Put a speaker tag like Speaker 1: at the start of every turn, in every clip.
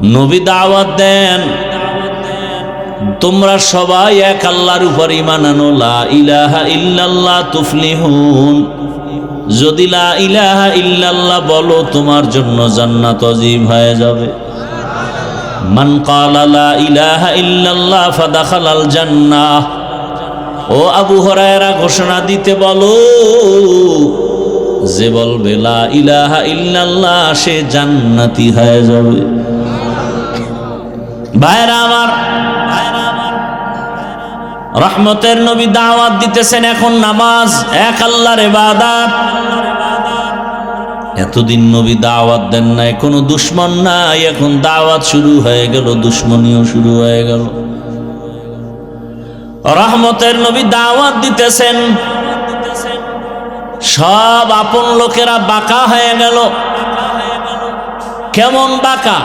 Speaker 1: নবী দাওয়াত দেন তোমরা সবাই এক আল্লাহর উপর ঈমান আনো, লা ইলাহা ইল্লাল্লাহ তুফলিহুন। যদি লা ইলাহা ইল্লাল্লাহ বলো তোমার জন্য জান্নাত ওয়াজিব হয়ে যাবে। মান ক্বালা লা ইলাহা ইল্লাল্লাহ ফাদাখালাল জান্নাহ। ও আবু হুরায়রা ঘোষণা দিতে বলো, যে বলবে লা ইলাহা ইল্লাল্লাহ সে জান্নাতি হয়ে যাবে। ভাইরা আমার, রহমতের নবী দাওয়াত দিতেছেন, এখন নামাজ এক আল্লাহর ইবাদত। এতদিন নবী দাওয়াত দেন না, কোনো দুশ্মন নাই, এখন দাওয়াত শুরু হয়ে গেল, দুশ্মনীও শুরু হয়ে গেল। রহমতের নবী দাওয়াত দিতেছেন, সব আপন লোকেরা বাঁকা হয়ে গেল। কেমন বাঁকা?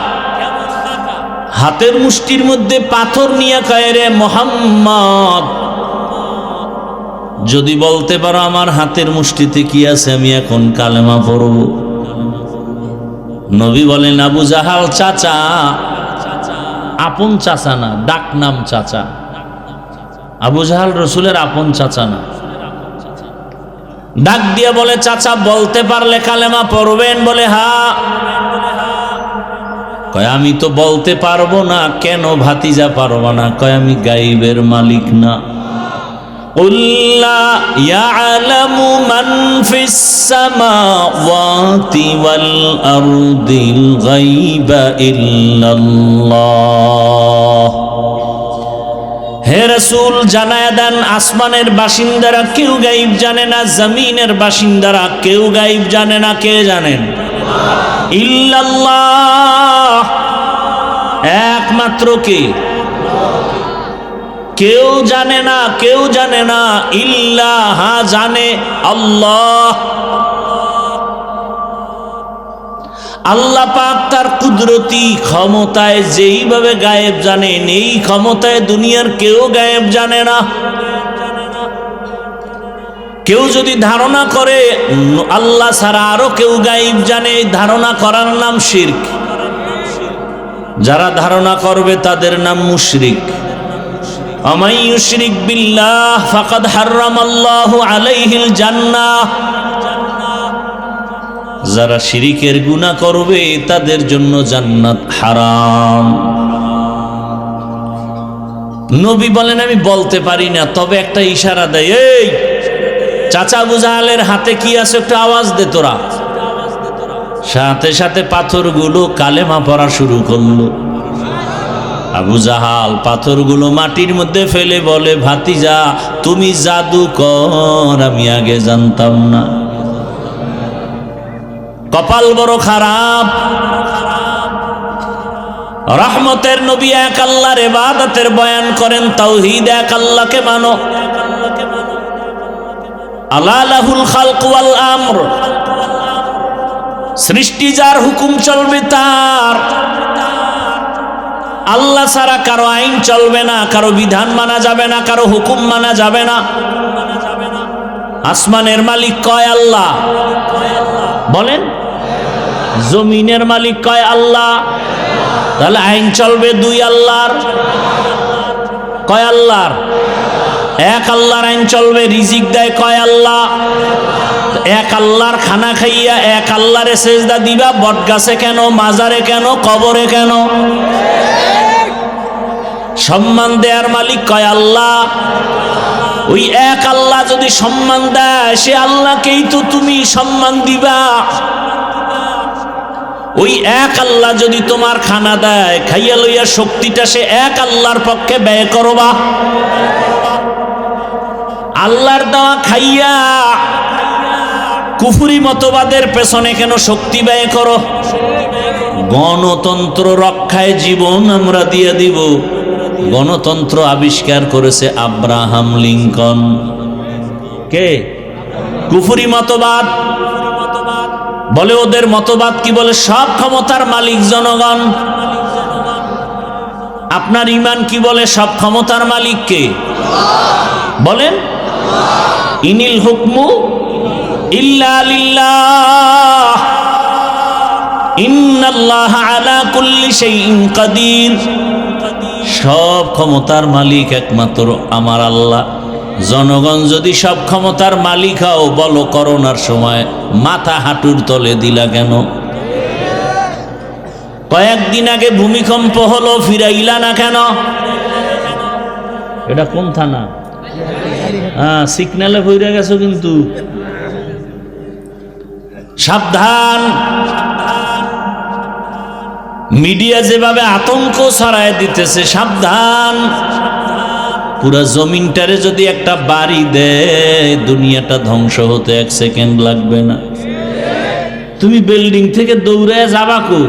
Speaker 1: হাতের মুষ্টির মধ্যে পাথর নিয়ে কয়, রে মুহাম্মদ, যদি বলতে পারো আমার হাতের মুষ্টিতে কি আছে, আমি এখন কালেমা পড়ব। নবী বলেন, আবু জাহাল চাচা, আপন চাচা না, ডাক নাম চাচা। আবু জাহাল রসুলের আপন চাচা না। ডাক দিয়ে বলে, চাচা বলতে পারলে কালেমা পড়বেন? বলে হ্যাঁ। কয় আমি তো বলতে পারবো না। কেন ভাতিজা পারবো না? কয় আমি গায়বের মালিক না। উল্লা ইয়ালামু মান ফিস সামাওয়াতি ওয়াল আরদিল গায়বা ইল্লাল্লাহ। হে রাসূল, জানায়া দেন আসমানের বাসিন্দারা কেউ গায়ব জানে না, জমিনের বাসিন্দারা কেউ গায়ব জানে না। কে জানেন? ইল্লাল্লাহ, একমাত্র কে? কেউ জানে না, কেউ জানে না। ইল্লাহ, জানে আল্লাহ। আল্লাহ পাক তার কুদরতি ক্ষমতায় যেইভাবে গায়েব জানেন, এই ক্ষমতায় দুনিয়ার কেউ গায়েব জানে না। কেউ যদি ধারণা করে আল্লাহ ছাড়া আরো কেউ গায়েব জানে, ধারণা করার নাম শিরক। যারা ধারণা করবে তাদের নাম মুশরিক। আমাই ইউশরিক বিল্লাহ ফাকাদ হারামাল্লাহু আলাইহিল জান্নাহ। যারা শিরিকের গুনাহ করবে তাদের জন্য জান্নাত হারাম। নবী বলেন, আমি বলতে পারি না, তবে একটা ইশারা দেয়, এই চাচা আবু জাহালের হাতে কি আছে একটু আওয়াজ দে তোরা। সাথে সাথে পাথরগুলো কালেমা পড়া শুরু করলো। আবু জাহাল পাথরগুলো মাটির মধ্যে ফেলে বলে, ভাতিজা তুমি জাদুকর, আমি আগে জানতাম না। কপাল বড় খারাপ। রহমতের নবী এক আল্লাহর ইবাদতের বয়ান করেন, তাওহীদ, এক আল্লাহকে মানো। আলা লাহুল খালক ওয়াল আমর, সৃষ্টি যার, হুকুম চলবে তার। আল্লাহ ছাড়া কারো আইন চলবে না, কারো বিধান মানা যাবে না, কারো হুকুম মানা যাবে না। আসমানের মালিক কয় আল্লাহ, বলেন। জমিনের মালিক কয় আল্লাহ, তাহলে আইন চলবে দুই আল্লাহর। কয় আল্লাহর? এক আল্লাহর আইন চলবে। রিজিক দেয় কয় আল্লাহ? এক আল্লাহর খানা খাইয়া এক আল্লাহরে সেজদা দিবা, বট গাছে কেন, মাজারে কেন, কবরে কেন? সম্মান দেয়ার মালিক কয় আল্লাহ। ওই এক আল্লাহ যদি সম্মান দেয়, সে আল্লাহকেই তো তুমি সম্মান দিবা। ওই এক আল্লাহ যদি তোমার খানা দেয়, খাইয়া লইয়া শক্তিটা সে এক আল্লাহর পক্ষে ব্যয় করবা। আল্লাহর দেওয়া খাইয়া কুফরি মতবাদের পেছনে কেন শক্তি ব্যয় করো? গণতন্ত্র রক্ষায় জীবন আমরা দিয়ে দিব। গণতন্ত্র আবিষ্কার করেছে আব্রাহাম লিঙ্কন। কে? কুফরি মতবাদ বলে, ওদের মতবাদ কি বলে? সব ক্ষমতার মালিক জনগণ। আপনার ঈমান কি বলে? সব ক্ষমতার মালিক কে বলেন? ইনিল হুকমু ইল্লা লিল্লাহ, ইন্না ইন্নাল্লাহা আলা কুল্লি শাইইন কাদির। সব ক্ষমতার মালিক একমাত্র আমার আল্লাহ। জনগণ যদি সব ক্ষমতার মালিক হও, বলো করোনার সময় মাথা হাঁটুর তলে দিলা কেন? কয়েকদিন আগে ভূমিকম্প হলো, ফিরাইলা না কেন? এটা কোন থানা? হ্যাঁ, সিগন্যালে ফিরে গেছো কিন্তু। সাবধান। মিডিয়া যেভাবে আতঙ্ক ছড়ায় দিতেছে, সাবধান। পুরা জমিনটারে যদি একটা বাড়ি দেয়, দুনিয়াটা ধ্বংস হতে 1 সেকেন্ড লাগবে না। তুমি বিল্ডিং থেকে দৌড়ে যাবা কই?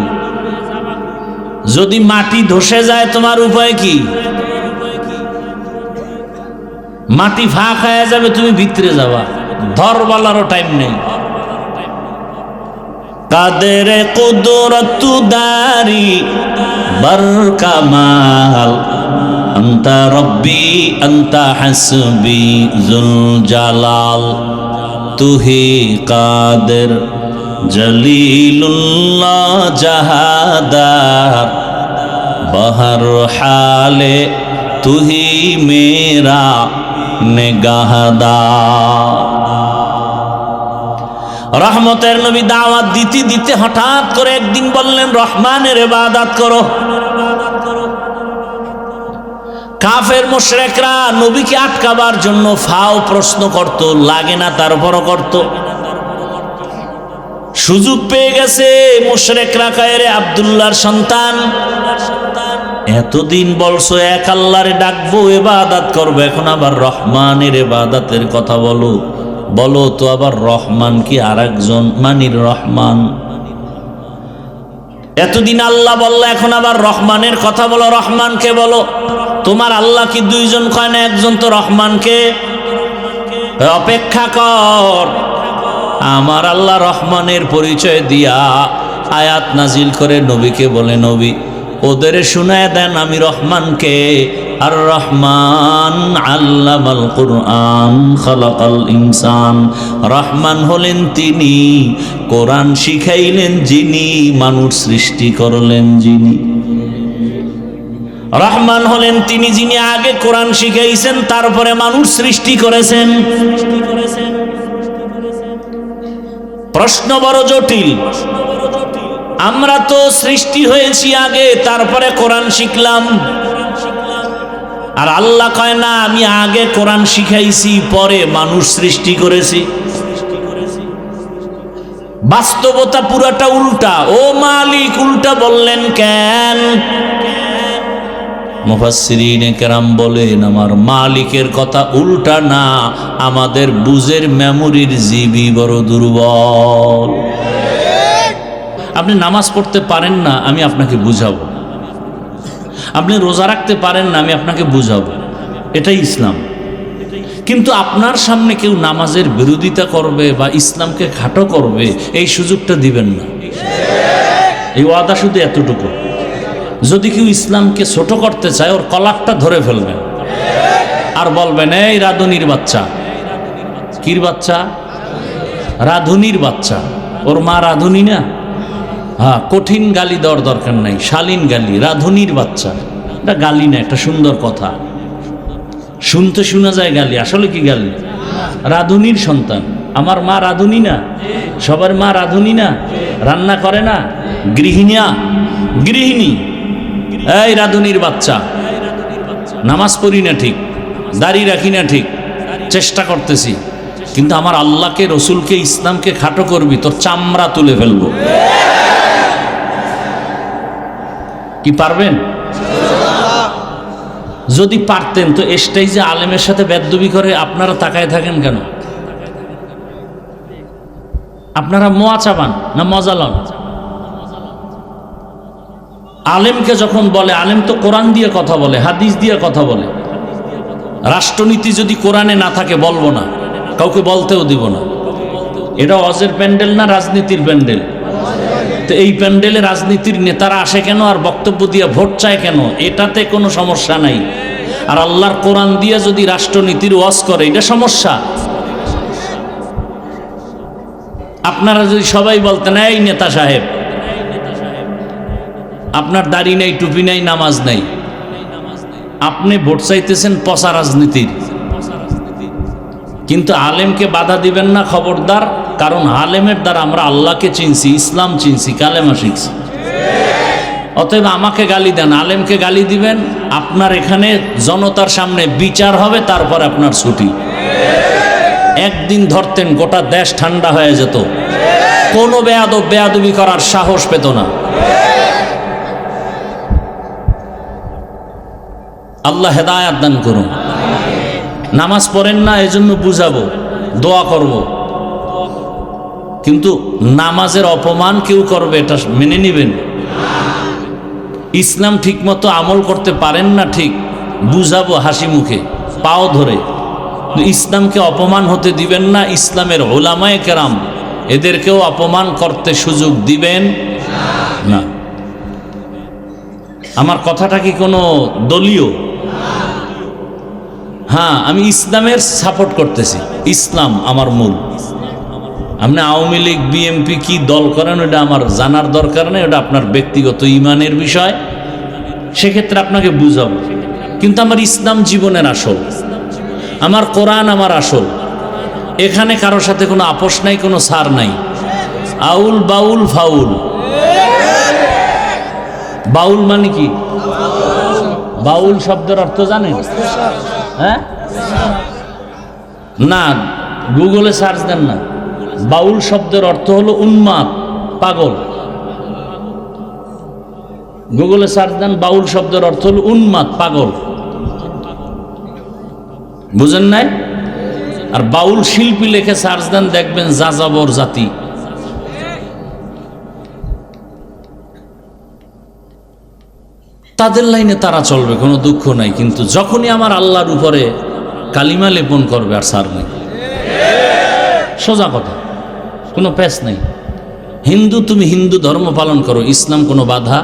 Speaker 1: যদি মাটি ধসে যায়, তোমার উপায় কি? মাটি ফাঁক হয়ে যাবে, তুমি ভিতরে যাবা, ধরবালারও টাইম নেই। কাদের কুদরত দারি বরকামাল, আন্তা রব্বি আন্তা হাসবি জুল জালাল, তুহি কাদের জলিলুল্লাহ জাহাদার, বহর হালে তুহি মেরা নেগাহদার। রহমতের নবী দাওয়াত দিতে দিতে হঠাৎ করে একদিন বললেন, রহমানের ইবাদত করো। কাফের মুশরিকরা নবীকে আটকাবার জন্য ফাও প্রশ্ন করত, লাগে না তারপরও করত। সুযোগ পেয়ে গেছে মুশরিকরা, কয় রে আব্দুল্লাহর সন্তান, এতদিন বলছো এক আল্লাহরে ডাকবো, ইবাদত করবো, এখন আবার রহমানের ইবাদতের কথা বলো। বলো তো আবার রহমান কি আরেকজন মানির রহমান? এতদিন আল্লাহ বললো, এখন আবার রহমানের কথা বলো। রহমানকে বলো। তোমার আল্লাহ কি 2 জন কয় না? একজন তো রহমানকে। অপেক্ষা কর, আমার আল্লাহ রহমানের পরিচয় দিয়া আয়াত নাজিল করে নবীকে বলে, নবী ওদের শুনায় দেন আমি রহমানকে। আর রহমান আল্লামাল কুরআন খালাকাল ইনসান। রহমান হলেন তিনি, কোরআন শিখাইলেন যিনি, মানুষ সৃষ্টি করলেন যিনি। রহমান হলেন তিনি যিনি আগে কোরআন শিখাইছেন, তারপরে মানুষ সৃষ্টি করেছেন। প্রশ্ন বড় জটিল। আমরা তো সৃষ্টি হয়েছি আগে, তারপরে কোরআন শিখলাম। আর আল্লাহ কয় না, আমি আগে কোরআন শিখাইছি, পরে মানুষ সৃষ্টি করেছি। বাস্তবতা পুরাটা উল্টা। ও মালিক, উল্টা বললেন কেন? মুফাসসিরিনে কেরাম বলেন, আমার মালিকের কথা উল্টা না, আমাদের বুঝের মেমোরির জিবি বড় দুর্বল। আপনি নামাজ পড়তে পারেন না, আমি আপনাকে বুঝাবো। আপনি রোজা রাখতে পারেন না, আমি আপনাকে বুঝাবো। এটাই ইসলাম। কিন্তু আপনার সামনে কেউ নামাজের বিরোধিতা করবে বা ইসলামকে খাটো করবে, এই সুযোগটা দিবেন না। এই ওয়াদা শুধু এতটুকু, যদি কেউ ইসলামকে ছোট করতে চায়, ওর কলারটা ধরে ফেলবেন আর বলবেন, এই রাধুনির বাচ্চা। কির বাচ্চা? রাধুনির বাচ্চা। ওর মা রাধুনি না? হ্যাঁ, কঠিন গালি দেওয়ার দরকার নাই, শালীন গালি। রাধুনির বাচ্চা, এটা গালি না, একটা সুন্দর কথা। শুনতে শোনা যায় গালি, আসলে কি গালি? রাধুনির সন্তান। আমার মা রাধুনি না? সবার মা রাধুনি না? রান্না করে না? গৃহিণী। এই রাধুনির বাচ্চা, নামাজ পড়ি না ঠিক, দাড়ি রাখি না ঠিক, চেষ্টা করতেছি, কিন্তু আমার আল্লাহকে, রসুলকে, ইসলামকে খাটো করবি, তোর চামড়া তুলে ফেলবো। কি পারবেন? যদি পারতেন তো স্টেজে আলেমের সাথে বেদবি করে আপনারা তাকায় থাকেন কেন? আপনারা মোয়া চাবান না মজা লন? আলেমকে যখন বলে, আলেম তো কোরআন দিয়ে কথা বলে, হাদিস দিয়ে কথা বলে। রাষ্ট্রনীতি যদি কোরআনে না থাকে বলবো না, কাউকে বলতেও দিব না। এটা ওয়াজের প্যান্ডেল না রাজনীতির প্যান্ডেল? তো এই প্যান্ডেলে রাজনীতির নেতারা আসে কেন আর বক্তব্য দিয়ে ভোট চায় কেন? এটাতে কোনো সমস্যা নাই। আর আল্লাহর কোরআন দিয়ে যদি রাষ্ট্রনীতির ওয়াজ করে, এটা সমস্যা। আপনারা যদি সবাই বলতেন, এই নেতা সাহেব আপনার দাড়ি নাই, টুপি নাই, নামাজ নাই, আপনি ভোট চাইতেছেন পচা রাজনীতির। কিন্তু আলেমকে বাধা দিবেন না, খবরদার। কারণ আলেমের দ্বারা আমরা আল্লাহকে চিনছি, ইসলাম চিনছি, কালেমা শিখছি। অতএব আমাকে গালি দেন, আলেমকে গালি দিবেন, আপনার এখানে জনতার সামনে বিচার হবে, তারপর আপনার ছুটি। একদিন ধরতেন গোটা দেশ ঠান্ডা হয়ে যেত, কোনো বেয়াদব বেয়াদবি করার সাহস পেত না। আল্লাহ হেদায়াত দান করুন। নামাজ পড়েন না, এজন্য বুঝাবো, দোয়া করব, কিন্তু নামাজের অপমান কেউ করবে এটা মেনে নিবেন। ইসলাম ঠিকমতো আমল করতে পারেন না, ঠিক বুঝাবো হাসি মুখে, পাও ধরে, ইসলামকে অপমান হতে দিবেন না। ইসলামের উলামায়ে কেরাম এদেরকেও অপমান করতে সুযোগ দিবেন না। আমার কথাটা কি কোনো দলীয়? হ্যাঁ, আমি ইসলামের সাপোর্ট করতেছি, ইসলাম আমার মূল। আপনি আওয়ামী লীগ, বিএনপি কি দল করেন ওটা আমার জানার দরকার নেই, ওটা আপনার ব্যক্তিগত ইমানের বিষয়, সেক্ষেত্রে আপনাকে বুঝাবো। কিন্তু আমার ইসলাম জীবনের আসল, আমার কোরআন আমার আসল। এখানে কারোর সাথে কোনো আপোষ নাই, কোনো সার নাই। আউল বাউল ফাউল। বাউল মানে কি? বাউল শব্দের অর্থ জানেন? হ্যাঁ, না, গুগলে সার্চ দেন না। বাউল শব্দের অর্থ হলো উন্মাদ, পাগল। গুগলে সার্চ দেন, বাউল শব্দের অর্থ হলো উন্মাদ, পাগল। বুঝেন নাই? আর বাউল শিল্পী লেখে সার্চ দেন, দেখবেন যাযাবর জাতি। তাদের লাইনে তারা চলবে, কোনো দুঃখ নাই। কিন্তু যখনই আমার আল্লাহর উপরে কালিমা লেপন করবে, আর সার নেই। সোজা কথা, কোনো প্যাচ নেই। হিন্দু, তুমি হিন্দু ধর্ম পালন করো, ইসলাম কোনো বাধা।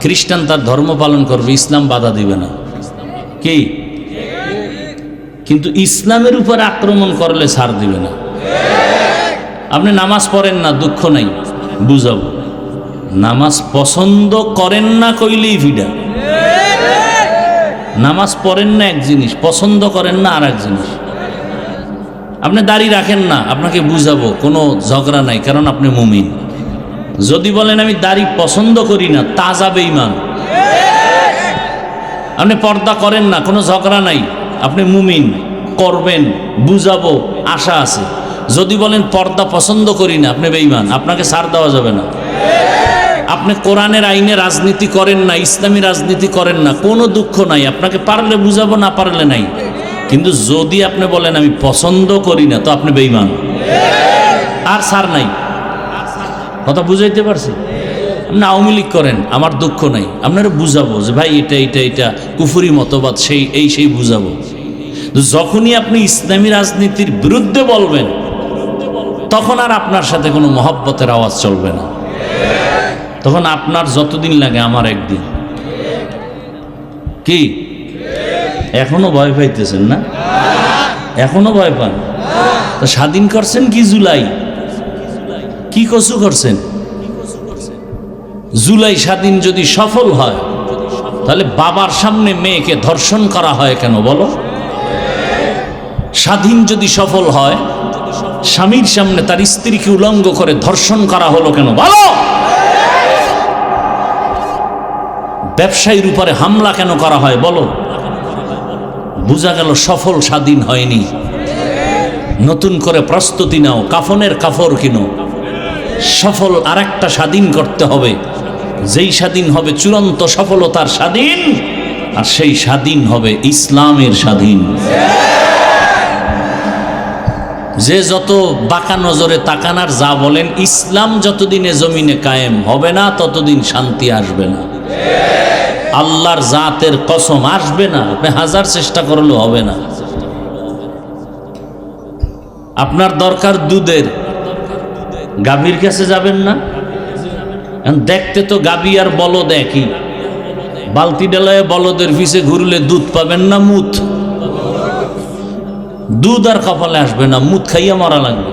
Speaker 1: খ্রিস্টান তার ধর্ম পালন করবে, ইসলাম বাধা দিবে না। কি? কিন্তু ইসলামের উপর আক্রমণ করলে ছাড় দিবে না। আপনি নামাজ পড়েন না, দুঃখ নাই, বুঝাবো। নামাজ পছন্দ করেন না কইলেই ভিডা। নামাজ পড়েন না এক জিনিস, পছন্দ করেন না আর এক জিনিস। আপনি দাড়ি রাখেন না, আপনাকে বুঝাবো, কোনো ঝগড়া নাই, কারণ আপনি মুমিন। যদি বলেন আমি দাড়ি পছন্দ করি না, তাজা বেঈমান। আপনি পর্দা করেন না, কোনো ঝগড়া নাই, আপনি মুমিন, করবেন, বুঝাবো, আশা আছে। যদি বলেন পর্দা পছন্দ করি না, আপনি বেঈমান, আপনাকে ছাড় দেওয়া যাবে না। আপনি কোরআনের আইনে রাজনীতি করেন না, ইসলামী রাজনীতি করেন না, কোনো দুঃখ নাই, আপনাকে পারলে বুঝাবো, না পারলে নাই। কিন্তু যদি আপনি বলেন আমি পছন্দ করি না, তো আপনি বেঈমান, আর ছাড় নাই। কথা বুঝাইতে পারছি? আপনি আওয়ামী লীগ করেন, আমার দুঃখ নাই, আপনারা বুঝাবো যে ভাই এটা এটা এটা কুফরি মতবাদ, সেই বুঝাবো। যখনই আপনি ইসলামী রাজনীতির বিরুদ্ধে বলবেন, তখন আর আপনার সাথে কোনো মহব্বতের আওয়াজ চলবে না। তখন আপনার যতদিন লাগে আমার একদিন। কি এখনো ভয় পাইতেছেন না? এখনো ভয় পান? তো স্বাধীন করছেন কি জুলাই? কি কসু করছেন? জুলাই স্বাধীন যদি সফল হয়, তাহলে বাবার সামনে মেয়েকে ধর্ষণ করা হয় কেন বলো? স্বাধীন যদি সফল হয়, স্বামীর সামনে তার স্ত্রীকে উলঙ্গ করে ধর্ষণ করা হলো কেন বলো? ব্যবসায়ীর উপরে হামলা কেন করা হয় বলো? বোঝা গেল সফল স্বাধীন হয়নি। নতুন করে প্রস্তুতি নাও, কাফনের কাপড় কিনো। সফল আরেকটা স্বাধীন করতে হবে, যেই স্বাধীন হবে চূড়ান্ত সফলতার স্বাধীন, আর সেই স্বাধীন হবে ইসলামের স্বাধীন। যে যত বাঁকা নজরে তাকানার যা বলেন, ইসলাম যতদিনে জমিনে কায়েম হবে না, ততদিন শান্তি আসবে না। আল্লাহর জাতের কসম, আসবে না। আপনি হাজার চেষ্টা করলেও হবে না। আপনার দরকার দুধের, গাভীর কাছে যাবেন না? দেখতে তো গাভী আর বলদ একই। বালতি ডালায় বলদের পিছে ঘুরলে দুধ পাবেন না মুত? দুধ আর কপালে আসবে না, মুত খাইয়া মরা লাগবে।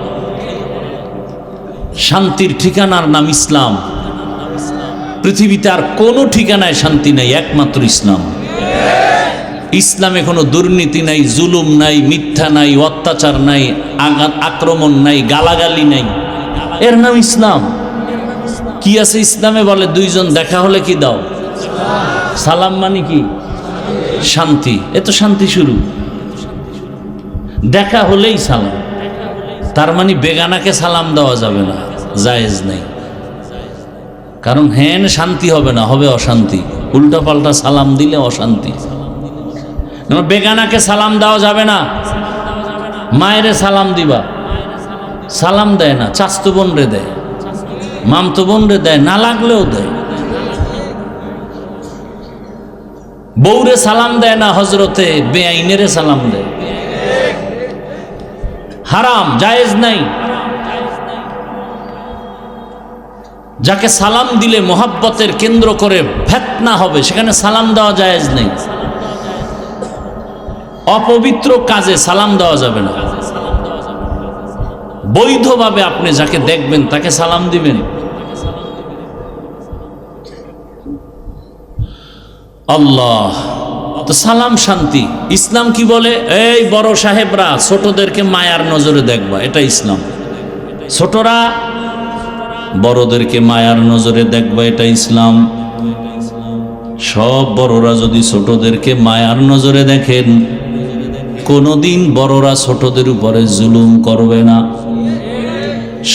Speaker 1: শান্তির ঠিকানার নাম ইসলাম। পৃথিবীতে আর কোনো ঠিকানায় শান্তি নাই, একমাত্র ইসলাম। ইসলামে কোনো দুর্নীতি নাই, জুলুম নাই, মিথ্যা নাই, অত্যাচার নাই, আক্রমণ নাই, গালাগালি নাই, এর নাম ইসলাম। কি আছে ইসলামে? বলে দুইজন দেখা হলে কি দাও? সালাম। মানে কি? শান্তি। এ তো শান্তি শুরু। দেখা হলেই সালাম। তার মানে বেগানাকে সালাম দেওয়া যাবে না, জায়েজ নেই। কারণ হেন শান্তি হবে না, হবে অশান্তি। উল্টা পাল্টা সালাম দিলে অশান্তি। বেগানাকে সালাম দেওয়া যাবে না। মায়েরে সালাম দিবা, সালাম দেয় না, চাচতো বোন রে দেয়, মামতো বোন রে দেয়, না লাগলেও দেয়। বউরে সালাম দেয় না, হজরতে বেআইনেরে সালাম দেয়। হারাম, জায়েজ নাই। যাকে সালাম দিলে মোহাব্বতের কেন্দ্র করে ফিতনা হবে, সেখানে সালাম দেওয়া জায়েজ নেই। অপবিত্র কাজে সালাম দেওয়া যাবে না। বৈধভাবে আপনি যাকে দেখবেন তাকে সালাম দিবেন। আল্লাহ তো সালাম শান্তি। ইসলাম কি বলে? এই বড় সাহেবরা ছোটদেরকে মায়ার নজরে দেখবা, এটা ইসলাম। ছোটরা বড়দেরকে মায়ার নজরে দেখবা, এটা ইসলাম। সব বড়রা যদি ছোটদেরকে মায়ার নজরে দেখেন, কোনোদিন বড়রা ছোটদের উপরে জুলুম করবে না।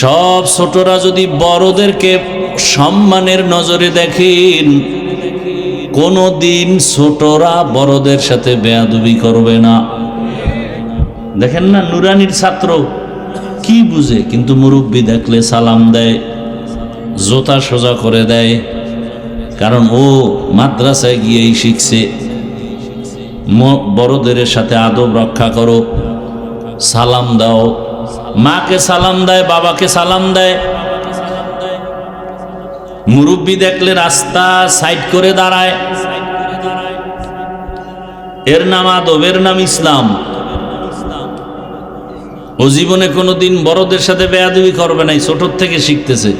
Speaker 1: সব ছোটরা যদি বড়দেরকে সম্মানের নজরে দেখেন, কোনোদিন ছোটরা বড়দের সাথে বেয়াদবি করবে না। দেখেন না, নুরানির ছাত্র কি বুঝে, কিন্তু মুরব্বি দেখলে সালাম দেয়, জোতা সোজা করে দেয়। কারণ ও মাদ্রাসায় গিয়েই শিখছে বড়দের সাথে আদব রক্ষা করো, সালাম দাও। মাকে সালাম দেয়, বাবাকে সালাম দেয়। মুরব্বি দেখলে রাস্তা সাইড করে দাঁড়ায়, এর নাম আদব, এর নাম ইসলাম। ও জীবনে কোনোদিন বড়দের সাথে বেয়াদবি করবে না, ছোট থেকে শিখতেছে।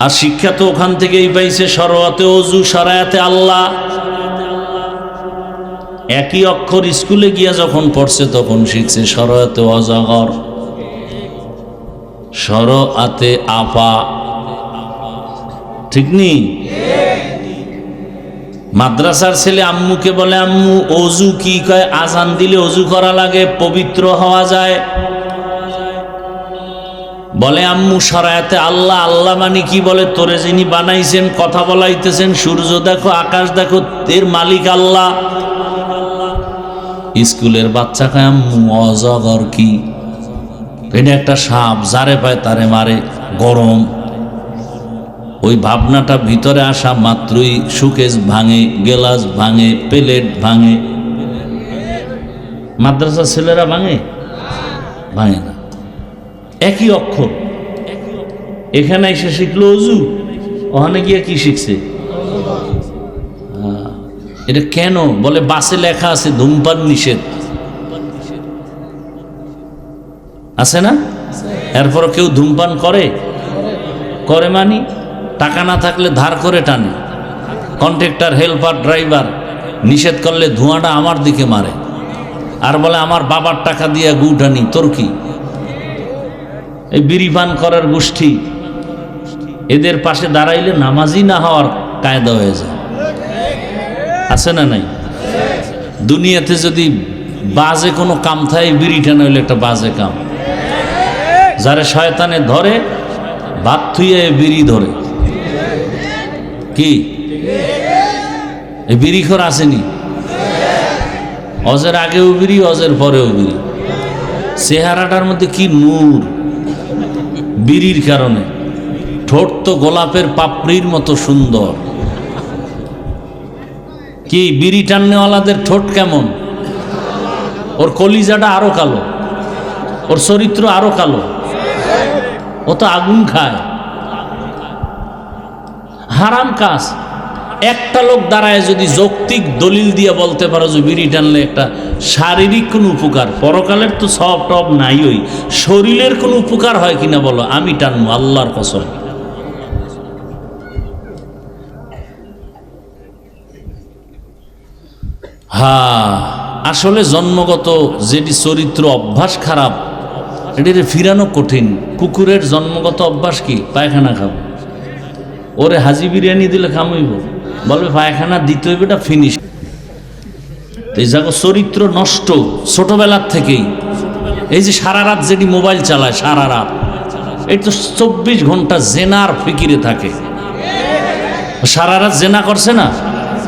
Speaker 1: আর শিক্ষা তো ওখান থেকেই পাইছে, শরআতে ওযু, শরায়াতে আল্লাহ। একই অক্ষর স্কুলে গিয়া যখন পড়ছে তখন শিখছে শরআতে অজগর, শরআতে আপা। ঠিক নেই? মাদ্রাসার ছেলে আম্মুকে বলে, আম্মু ওযু কি? কয় আজান দিলে ওযু করা লাগে, পবিত্র হওয়া যায়। বলে আম্মু শরায়াতে আল্লাহ, আল্লাহ মানে কি? বলে তোরে যিনি বানাইছেন, কথা বলাইতেছেন, সূর্য দেখো, আকাশ দেখো, এর মালিক আল্লাহ। স্কুলের বাচ্চা কয় আম্মু অজগর কি? এটা একটা সাপ, যারে পায় তারে মারে, গরম। ওই ভাবনাটা ভিতরে আসা মাত্রই সুকেস ভাঙে, গেলাস ভাঙে, প্লেট ভাঙে। মাদ্রাসার ছেলেরা ভাঙে? ভাঙে না। একই অক্ষর। এখানে এসে শিখলো ওযু, ওখানে গিয়ে কি শিখছে? এটা কেন? বলে বাসে লেখা আছে ধূমপান নিষেধ, আছে না? এরপর কেউ ধূমপান করে? করে মানি টাকা না থাকলে ধার করে টানে। কন্ট্রাক্টর, হেল্পার, ড্রাইভার নিষেধ করলে ধোঁয়াটা আমার দিকে মারে, আর বলে আমার বাবার টাকা দিয়ে গু টানি। তোর কি? এই বিড়ি পান করার গোষ্ঠী, এদের পাশে দাঁড়াইলে নামাজি না হওয়ার কায়দা হয়ে যায়। আছে না নাই? দুনিয়াতে যদি বাজে কোনো কাম থাকে, বিড়ি টানা হইলে একটা বাজে কাম। যারা শয়তানে ধরে, ভাত থুইয়ে বিড়ি ধরে। কি এই বিড়িখোর আসেনি? অজের আগেও বিড়ি, অজের পরেও বিড়ি। চেহারাটার মধ্যে কি নূর বিড়ির কারণে। ঠোঁট তো গোলাপের পাপড়ির মতো সুন্দর। কি বিড়ি টান্নেওয়ালাদের ঠোঁট কেমন? ওর কলিজাটা আরো কালো, ওর চরিত্র আরো কালো। ও তো আগুন খায়। হারাম কাজ। একটা লোক দাঁড়ায় যদি যৌক্তিক দলিল দিয়ে বলতে পারো যে বিড়ি টানলে একটা শারীরিক কোনো উপকার, পরকালের তো সব টব নাই, ওই শরীরের কোনো উপকার হয় কিনা বলো, আমি টানবো আল্লাহর কসম। হ্যাঁ, আসলে জন্মগত যেটি চরিত্র অভ্যাস খারাপ, এটি ফিরানো কঠিন। কুকুরের জন্মগত অভ্যাস কি? পায়খানা খাবে। ওরে হাজি বিরিয়ানি দিলে খামইব, বলবে পায়খানা দিতে হইবে, এটা ফিনিশ। এই জায়গা চরিত্র নষ্ট ছোটবেলার থেকেই। এই যে সারা রাত যেটি মোবাইল চালায়, সারা রাত, এই তো 24 ঘন্টা জেনার ফিকিরে থাকে। সারা রাত জেনা করছে না,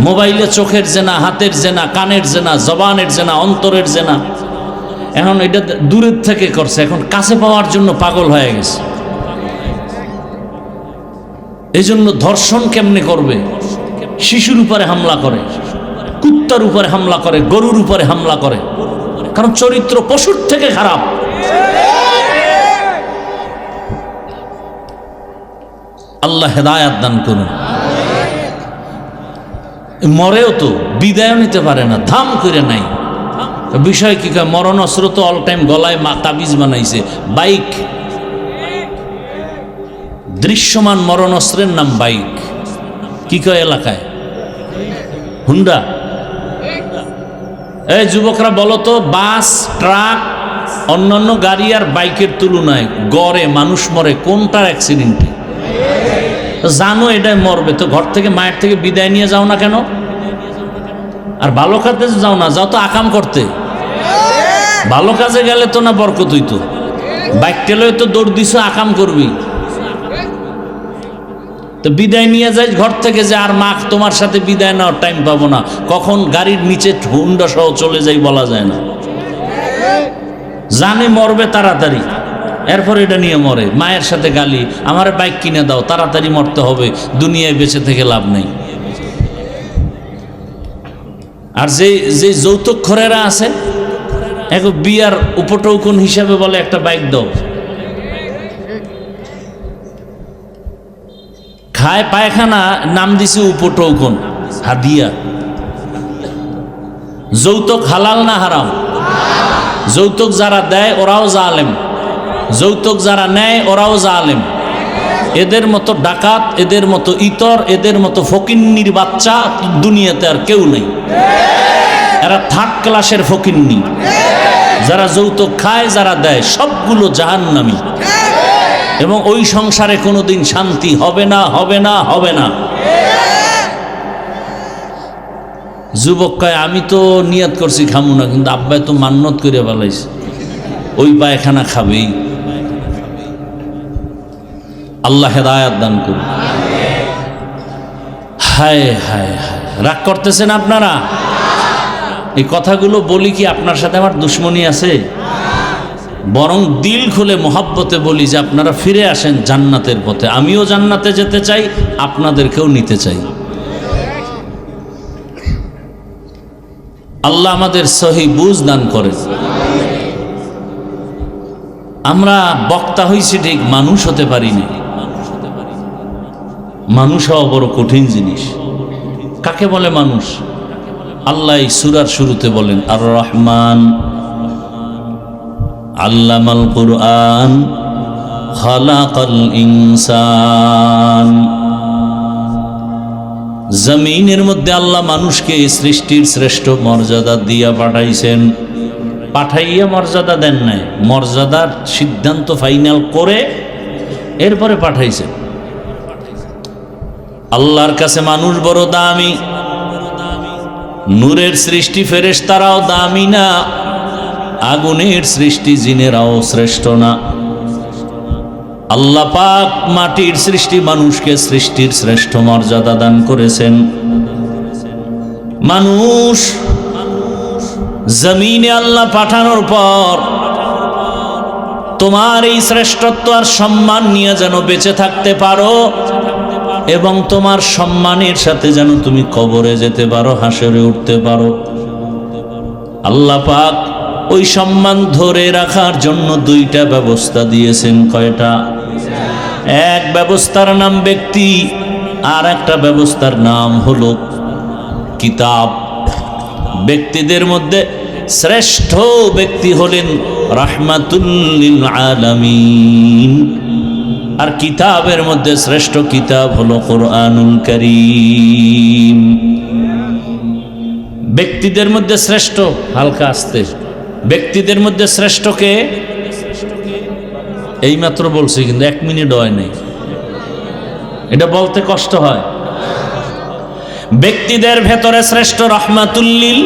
Speaker 1: মোবাইলে চোখের জেনা, হাতের জেনা, কানের জেনা, জবানের জেনা, অন্তরের জেনা। এখন এটা দূরের থেকে করছে, এখন কাছে পাওয়ার জন্য পাগল হয়ে গেছে। এই জন্য ধর্ষণ কেমনে করবে? শিশুর উপরে হামলা করে, কুত্তার উপরে হামলা করে, গরুর উপরে হামলা করে, কারণ চরিত্র পশুর থেকে খারাপ। আল্লাহ হেদায়াত দান করুন। মরেও তো বিদায় নিতে পারে না, ধাম করে নাই। বিষয় কি কয়? মরণ অস্ত্র তো অল টাইম গলায় তাবিজ বানাইছে। বাইক, দৃশ্যমান মরণ অস্ত্রের নাম বাইক। কি কয় এলাকায়? হুন্ডা। এই যুবকরা বলো তো, বাস, ট্রাক, অন্যান্য গাড়ি আর বাইকের তুলনায় গড়ে মানুষ মরে কোনটার অ্যাক্সিডেন্টে? জানো এটাই মরবে, তো ঘর থেকে মায়ের থেকে বিদায় নিয়ে যাও না কেন? আর ভালো কাজে যাও না, যাও তো আকাম করতে। ভালো কাজে গেলে তো না বরকত হইতো, বাইক টেলে তো দৌড় দিছো, আকাম করবি। তো বিদায় নিয়ে যাই ঘর থেকে, যে আর মা তোমার সাথে বিদায় নেওয়ার টাইম পাবো না, কখন গাড়ির নিচে হুন্ডা সহ চলে যাই বলা যায় না। জানে মরবে তাড়াতাড়ি, এরপর এটা নিয়ে মরে। মায়ের সাথে গালি, আমার বাইক কিনে দাও, তাড়াতাড়ি মরতে হবে, দুনিয়ায় বেঁচে থেকে লাভ নেই। আর যে যৌতুক খোরেরা আছে, এক বিয়ার উপটৌকন হিসাবে বলে একটা বাইক দাও, খায় পায়খানা, নাম দিছে উপটৌকন, হাদিয়া। যৌতুক হালাল না হারাম? যৌতুক যারা দেয় ওরাও জালেম, যৌতুক যারা নেয় ওরাও জালেম। এদের মতো ডাকাত, এদের মতো ইতর, এদের মতো ফকিন্নির বাচ্চা দুনিয়াতে আর কেউ নেই। এরা থার্ড ক্লাসের ফকিন্নি। যারা যৌতুক খায়, যারা দেয়, সবগুলো জাহান্নামী। এবং ওই সংসারে কোনোদিন শান্তি হবে না, হবে না, হবে না। যুবক কয়, আমি তো নিয়ত করছি খামু না, কিন্তু আব্বাই তো মান্নত করে বলাইছে, ওই পায়খানা খাবেই। আল্লাহ হেদায়াত দান করুন। হায় হায় হায়, রাগ করতেছেন আপনারা? এই কথাগুলো বলি কি আপনার সাথে আমার দুশ্মনী আছে? বরং দিল খুলে মোহাব্বতে বলি যে আপনারা ফিরে আসেন জান্নাতের পথে। আমিও জান্নাতে যেতে চাই, আপনাদেরকেও নিতে চাই। আল্লাহ আমাদের সহি বুঝ দান করেন। আমরা বক্তা হইছি ঠিক, মানুষ হতে পারিনি। মানুষ হওয়া বড় কঠিন জিনিস। কাকে বলে মানুষ? আল্লাহ সূরার শুরুতে বলেন, আর রহমান আল্লামাল কুরআন খালাকাল ইনসান। জমিনের মধ্যে আল্লাহ মানুষকে সৃষ্টির শ্রেষ্ঠ মর্যাদা দিয়া পাঠাইছেন। পাঠাইয়া মর্যাদা দেন নাই, মর্যাদার সিদ্ধান্ত ফাইনাল করে এরপরে পাঠাইছেন। আল্লাহর কাছে মানুষ বড় দামি। নূরের সৃষ্টি ফেরেশতারাও দামি না, আগুনের সৃষ্টি জিনেরাও শ্রেষ্ঠ না। আল্লাহ পাক মাটির সৃষ্টি মানুষকে সৃষ্টির শ্রেষ্ঠ মর্যাদা দান করেছেন। মানুষ জমিনে আল্লাহ পাঠানোর পর তোমার এই শ্রেষ্ঠত্ব আর সম্মান নিয়ে যেন বেঁচে থাকতে পারো, এবং তোমার সম্মানের সাথে যেন তুমি কবরে যেতে পারো, হাসরে উঠতে পারো। আল্লাহ পাক ওই সম্মান ধরে রাখার জন্য দুইটা ব্যবস্থা দিয়েছেন। কয়টা? এক ব্যবস্থার নাম ব্যক্তি, আর একটা ব্যবস্থার নাম হলো কিতাব। ব্যক্তিদের মধ্যে শ্রেষ্ঠ ব্যক্তি হলেন রাহমাতুল লিল আলামিন, আর কিতাবের মধ্যে শ্রেষ্ঠ কিতাব হলো কোরআনুল কারীম। ব্যক্তিদের মধ্যে শ্রেষ্ঠ, হালকা আসতে, ব্যক্তিদের মধ্যে শ্রেষ্ঠকে এইমাত্র বলছি, কিন্তু 1 মিনিট হয় নাই, এটা বলতে কষ্ট হয়। ব্যক্তিদের ভেতরে শ্রেষ্ঠ রাহমাতুল লিল,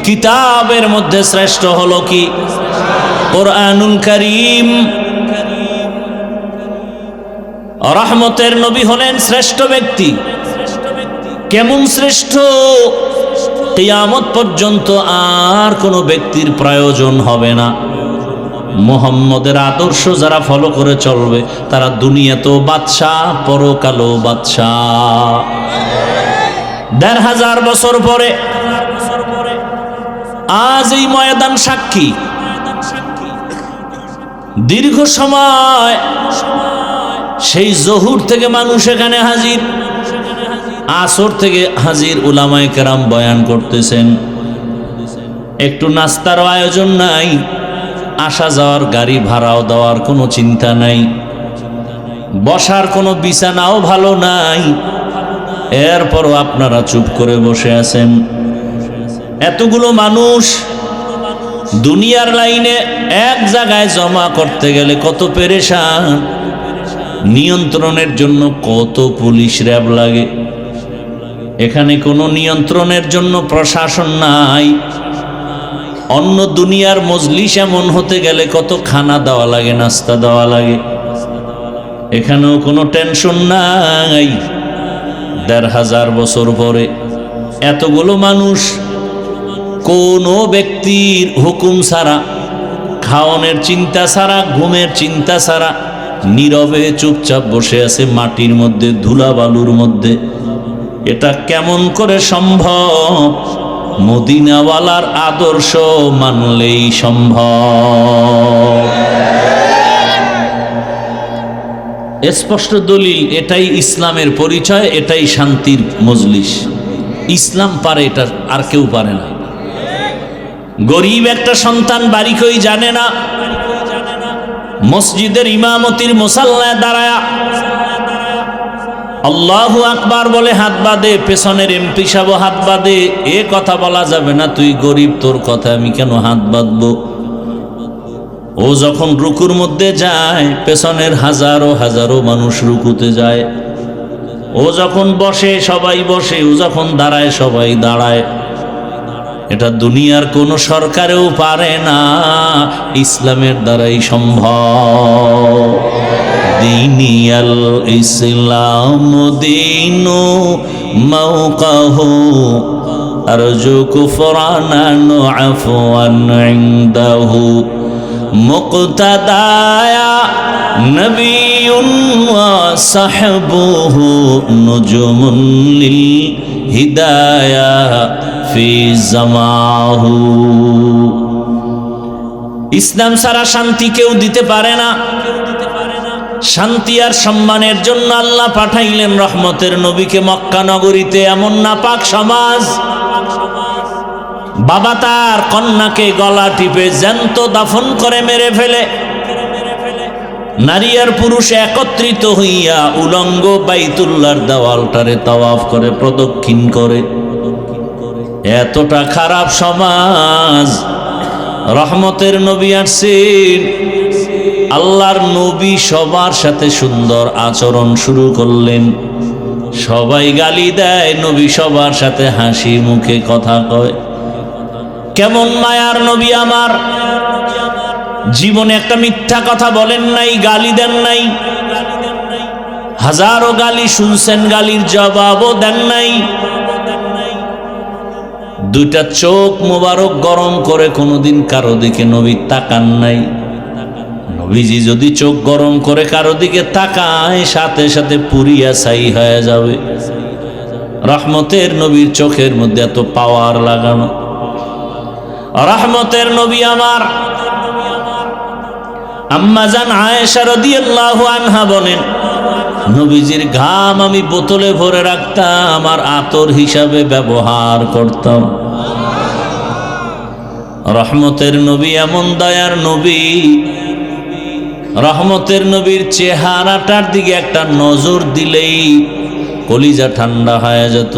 Speaker 1: কিতাবের মধ্যে শ্রেষ্ঠ হলো কি? কোরআনুল কারীম। রহমতের নবী হলেন শ্রেষ্ঠ ব্যক্তি। কেমন শ্রেষ্ঠ? কিয়ামত পর্যন্ত আর কোনো ব্যক্তির প্রয়োজন হবে না। মুহাম্মদের আদর্শ যারা ফলো করে চলবে তারা দুনিয়াতেও বাদশাহ, পরকালেও বাদশাহ। ১৫০০ বছর পরে আজ এই ময়দান সাক্ষী। দীর্ঘ সময় সেই জহুর থেকে মানুষ এখানে হাজির, আসর থেকে হাজির, উলামায়ে কেরাম বয়ান করতেছেন। একটু নাস্তার আয়োজন নাই, আসা যাওয়ার গাড়ি ভাড়াও দেওয়ার কোনো চিন্তা নাই, বসার কোনো বিছানাও ভালো নাই, এরপরও আপনারা চুপ করে বসে আছেন। এতগুলো মানুষ দুনিয়ার লাইনে এক জায়গায় জমা করতে গেলে কত পেরেশান, নিয়ন্ত্রণের জন্য কত পুলিশ র্যাব লাগে। এখানে কোনো নিয়ন্ত্রণের জন্য প্রশাসন নাই। অন্য দুনিয়ার মজলিস এমন হতে গেলে কত খানা দেওয়া লাগে, নাস্তা দেওয়া লাগে। এখানেও কোনো টেনশন নাই। ১৫০০ বছর পরে এতগুলো মানুষ কোনো ব্যক্তির হুকুম ছাড়া, খাওয়ানোর চিন্তা ছাড়া, ঘুমের চিন্তা ছাড়া নীরবে চুপচাপ বসে আছে মাটির মধ্যে, ধুলাবালুর মধ্যে। এটা কেমন করে সম্ভব? মদিনাওয়ালার আদর্শ মানলেই সম্ভব। স্পষ্ট দলিল, এটাই ইসলামের পরিচয়, এটাই শান্তির মজলিস। ইসলাম পারে, এটা আর কেউ পারে না। গরিব একটা সন্তান বাড়ি কই জানে না, মসজিদের ইমামতির মুসাল্লায় দাঁড়ায়া আল্লাহু আকবার বলে হাত বাঁধে, পেছনের এমপি সাহেব হাত বাঁধে। এ কথা বলা যাবে না, তুই গরিব, তোর কথা আমি কেন হাত বাঁধবো? ও যখন রুকুর মধ্যে যায়, পেছনের হাজারো হাজারো মানুষ রুকুতে যায়। ও যখন বসে সবাই বসে, ও যখন দাঁড়ায় সবাই দাঁড়ায়। এটা দুনিয়ার কোন সরকারেও পারে না, ইসলামের দ্বারাই সম্ভব। দিনিয়াল ইসলাম দিনু মাওকাহু আরজু কুফরানান আফওয়ান ইনদাহু মুক্তাদায়া নবিয়ুন ওয়া সাহবুহু নুজুমুন লিল হিদায়া ফি জামাহু। ইসলাম ছাড়া শান্তি কেউ দিতে পারে না। শান্তি আর সম্মানের জন্য আল্লাহ পাঠাইলেন রহমতের নবীকে মক্কা নগরীতে। এমন নাপাক সমাজ, বাবা তার কন্যাকে গলা টিপে জ্যান্ত দাফন করে মেরে ফেলে, নারী আর পুরুষ একত্রিত হইয়া উলঙ্গ বাইতুল্লাহর দেওয়ালটারে তাওয়াফ করে, প্রদক্ষিণ করে। এতটা খারাপ সমাজ। রহমতের নবী আসছেন, আল্লাহর নবী সবার সাথে সুন্দর আচরণ শুরু করলেন। সবাই গালি দেয়, নবী সবার সাথে হাসি মুখে কথা কয়। কেমন মায়ার নবী আমার! জীবনে একটা মিথ্যা কথা বলেন নাই, গালি দেন নাই। হাজারো গালি শুনছেন, গালির জবাবও দেন নাই। দুইটা চোখ মোবারক গরম করে কোনোদিন কারো দিকে নবী তাকান নাই। নবীজি যদি চোখ গরম করে কারো দিকে তাকায়, সাথে সাথে পুরিয়া ছাই হয়ে যাবে। রহমতের নবীর চোখের মধ্যে এত পাওয়ার লাগানো। রহমতের নবী আমার আম্মা জান আয়েশা রাদিয়াল্লাহু আনহা বলেন, নবীজির ঘাম আমি বোতলে ভরে রাখতাম আর আতর হিসাবে ব্যবহার করতাম। রহমতের নবী এমন দয়ার নবী, রহমতের নবীর চেহারাটার দিকে একটা নজর দিলেই কলিজা ঠান্ডা হয়ে যেত।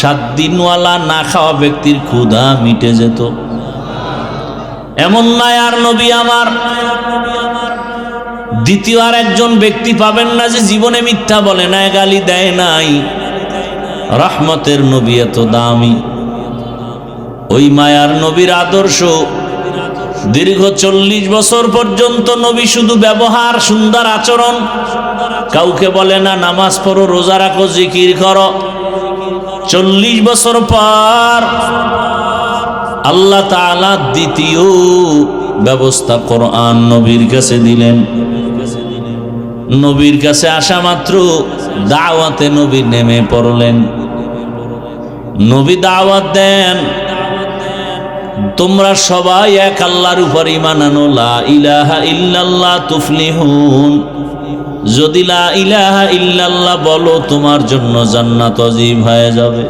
Speaker 1: 7 দিনওয়ালা না খাওয়া ব্যক্তির ক্ষুধা মিটে যেত। এমন মায়ার নবী আমার দ্বিতীয় আর একজন ব্যক্তি পাবেন না যে জীবনে মিথ্যা বলে না, গালি দেয় নাই। রহমতের নবী এত দামি। ওই মায়ার নবীর আদর্শ দীর্ঘ 40 বছর পর্যন্ত নবী শুধু ব্যবহার, সুন্দর আচরণ, কাউকে বলে না নামাজ পড়ো, রোজা রাখো, জিকির করো। 40 বছর পর আল্লাহ তাআলা দ্বিতীয় ব্যবস্থা কোরআন নবীর কাছে দিলেন। নবীর কাছে আসা মাত্র দাওয়াতে নবী নেমে পড়লেন। নবী দাওয়াত দেন, তোমরা সবাই এক আল্লাহর উপর ঈমান আনো, লা ইলাহা ইল্লাল্লাহ তুফলিহুন। যদি লা ইলাহা ইল্লাল্লাহ বলো তোমার জন্য জান্নাত ওয়াজিব হয়ে যাবে।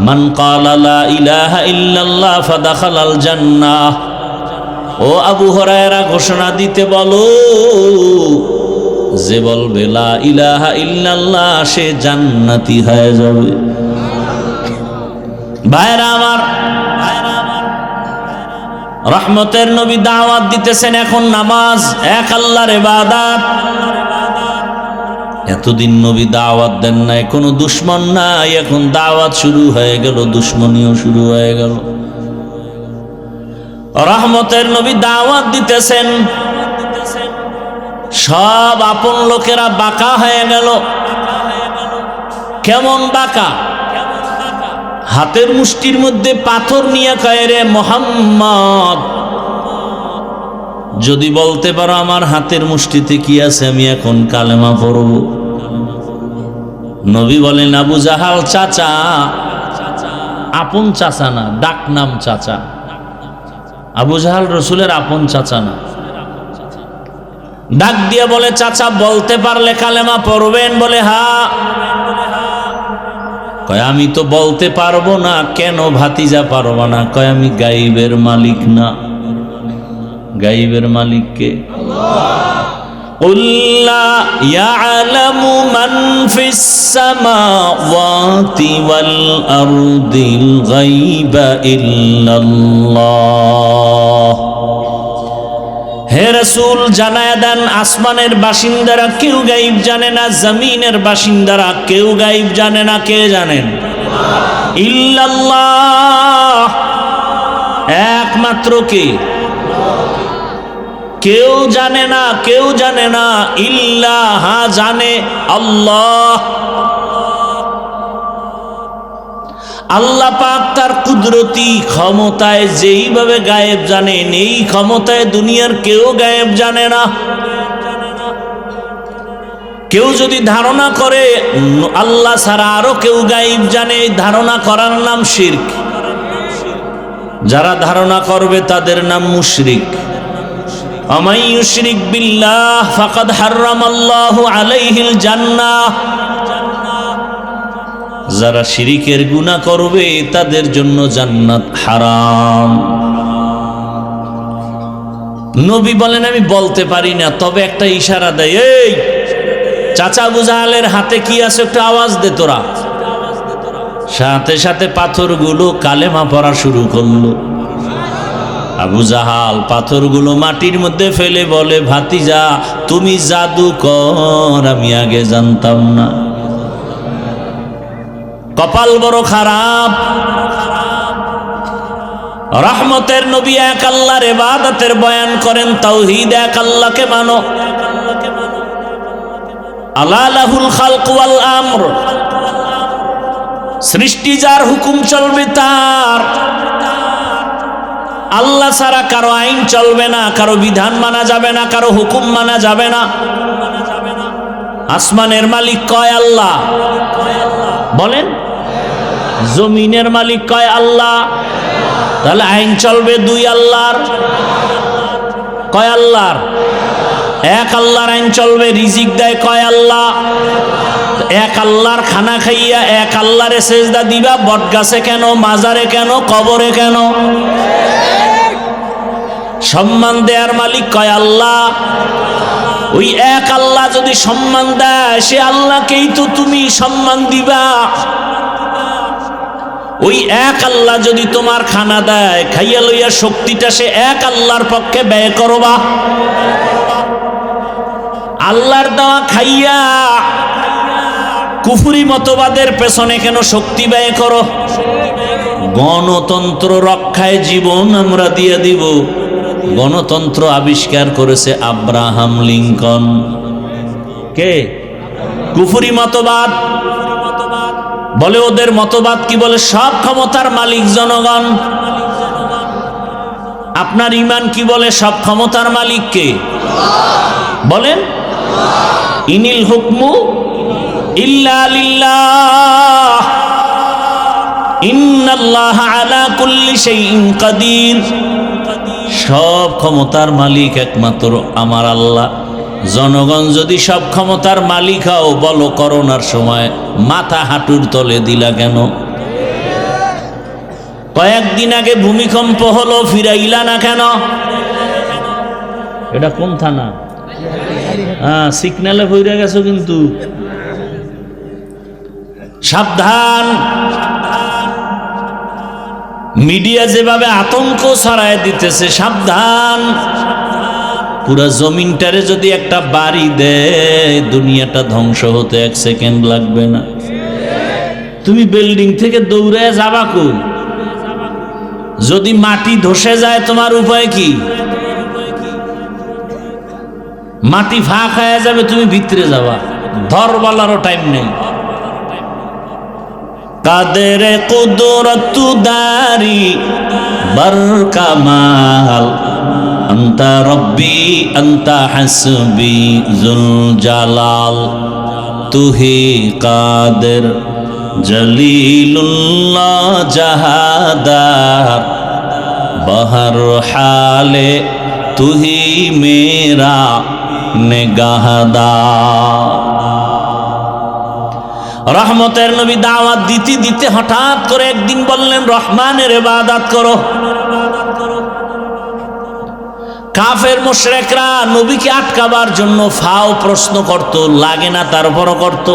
Speaker 1: মান ক্বালা লা ইলাহা ইল্লাল্লাহ ফাদাখালাল জান্নাহ। ও আবু হুরায়রা ঘোষণা দিতে বলো, যে বলবে লা ইলাহা ইল্লাল্লাহ সে জান্নাতি হয়ে যাবে। ভাইরা আমার, রহমতের নবী দাওয়াত দিতেছেন, এখন নামাজ এক আল্লাহর ইবাদত। এতদিন নবী দাওয়াত দেন নাই, কোনো দুশ্মন নাই, এখন দাওয়াত শুরু হয়ে গেল, দুশ্মনীও শুরু হয়ে গেল। রহমতের নবী দাওয়াত দিতেছেন, সব আপন লোকেরা বাঁকা হয়ে গেল। কেমন বাঁকা? হাতের মুষ্টির মধ্যে পাথর নিয়ে কয়, রে মোহাম্মদ, যদি বলতে পারো আমার হাতের মুষ্টিতে কি আছে, আমি এখন কালেমা পড়ব। নবী বলেন, আবু জাহাল চাচা, আপন চাচা না, ডাক নাম চাচা। আবু জাহাল রসুলের আপন চাচা না। ডাক দিয়ে বলে, চাচা বলতে পারলে কালেমা পড়বেন? বলে হ্যাঁ। কয় আমি তো বলতে পারবো না। কেন ভাতিজা পারবো না? কয় আমি গাইবের মালিক না। গাইবের মালিক কে? قُلْ لَا يَعْلَمُ مَنْ فِي السَّمَاوَاتِ وَالْأَرْضِ الْغَيْبَ إِلَّا اللَّهُ। হে রাসূল, জানায়া দেন আসমানের বাসিন্দারা কেউ গায়েব জানে না, জমিনের বাসিন্দারা কেউ গায়েব জানে না। কে জানেন? ইল্লাল্লাহ, একমাত্র কে? কেউ জানে না, কেউ জানে না। ইল্লাহ, জানে আল্লাহ। আল্লাহ পাক তার কুদরতি ক্ষমতায় যেইভাবে গায়েব জানেন, এই ক্ষমতায় দুনিয়ার কেউ গায়েব জানে না। কেউ যদি ধারণা করে আল্লাহ ছাড়া আরো কেউ গায়েব জানে, এই ধারণা করার নাম শিরক। যারা ধারণা করবে তাদের নাম মুশরিক। আমাই ইউশরিক বিল্লাহ ফাকাদ হারামাল্লাহু আলাইহিল জান্নাহ। যারা শিরিকের গুনাহ করবে তাদের জন্য জান্নাত হারাম। নবী বলেন, আমি বলতে পারি না, তবে একটা ইশারা দেয়, এই চাচা আবু জাহালের হাতে কি আছে একটু আওয়াজ দে তোরা। সাথে সাথে পাথরগুলো কালেমা পড়া শুরু করলো। আবু জাহাল পাথরগুলো মাটির মধ্যে ফেলে বলে, ভাতিজা তুমি জাদুকর, আমি আগে জানতাম না। কপাল বড় খারাপ। রহমতের নবী এক আল্লাহর ইবাদতের বয়ান করেন, তাওহীদ, এক আল্লাহকে মানো। আলা লাহুল খালক ওয়াল আমর, সৃষ্টি যার, হুকুম চলবে তার। আল্লাহ ছাড়া কারো আইন চলবে না, কারো বিধান মানা যাবে না, কারো হুকুম মানা যাবে না। আসমানের মালিক কয় আল্লাহ, বলেন। জমিনের মালিক কয় আল্লাহ। তাহলে আইন চলবে দুই আল্লাহর। কয় আল্লাহর? এক আল্লাহর আইন চলবে। রিজিক দেয় কয় আল্লাহ? এক আল্লাহর খানা খাইয়া এক আল্লাহরে সেজদা দিবা, বট গাছে কেন, মাজারে কেন, কবরে কেন? সম্মান দেয়ার মালিক কয় আল্লাহ। ওই এক আল্লাহ যদি সম্মান দেয়, সে আল্লাহকেই তো তুমি সম্মান দিবা। ওই এক আল্লাহ যদি তোমার খানা দেয়, খাইয়া লইয়া শক্তিটা সে এক আল্লাহর পক্ষে ব্যয় করবা। আল্লাহর দেওয়া খাইয়া কুফরি মতবাদের পেছনে কেন শক্তি ব্যয় করো? গণতন্ত্র রক্ষায় জীবন আমরা দিয়ে দিব। গণতন্ত্র আবিষ্কার করেছে আব্রাহাম লিঙ্কন। কে? কুফরি মতবাদ। বলে ওদের মতবাদ কি বলে? সব ক্ষমতার মালিক জনগণ। আপনার ঈমান কি বলে? সব ক্ষমতার মালিক কে বলেন? ইনিল হুকমু ইল্লা লিল্লাহ ইন্নাল্লাহা আলা কুল্লি শাইইন কাদির। সব ক্ষমতার মালিক একমাত্র আমার আল্লাহ। জনগণ যদি সব ক্ষমতার মালিক হও, বলো করোনার সময় মাথা হাঁটুর তলে দিলা কেন? কয়েকদিন আগে ভূমিকম্প হলো, ফিরাইলা না কেন? এটা কোন থানা? সিগন্যালে ফিরে গেছো কিন্তু। সাবধান। মিডিয়া যেভাবে আতঙ্ক ছড়ায় দিতেছে, সাবধান। পুরা জমিনটারে যদি একটা বাড়ি দেয়, দুনিয়াটা ধ্বংস হতে 1 সেকেন্ড লাগবে না। তুমি বিল্ডিং থেকে দৌড়ে যাবা কই? যদি মাটি ধসে যায়, তোমার উপায় কি? মাটি ফাঁক হয়ে যাবে, তুমি ভিতরে যাবা, ধরবালারও টাইম নেই। কাদের কুদরত দারি বরকামাল আন্তা রব্বি আন্তা হাসবি জুল জালাল তুহি কাদের জলিলুল্লাহ জাহাদার বহর হালে তুহি মেরা নিগাহদার। রহমতের নবী দাওয়াত দিতে দিতে হঠাৎ করে একদিন বললেন, রহমানের ইবাদত করো। কাফের মুশরিকরা নবীকে আটকাবার জন্য ফাও প্রশ্ন করত, লাগে না তারপরও করত।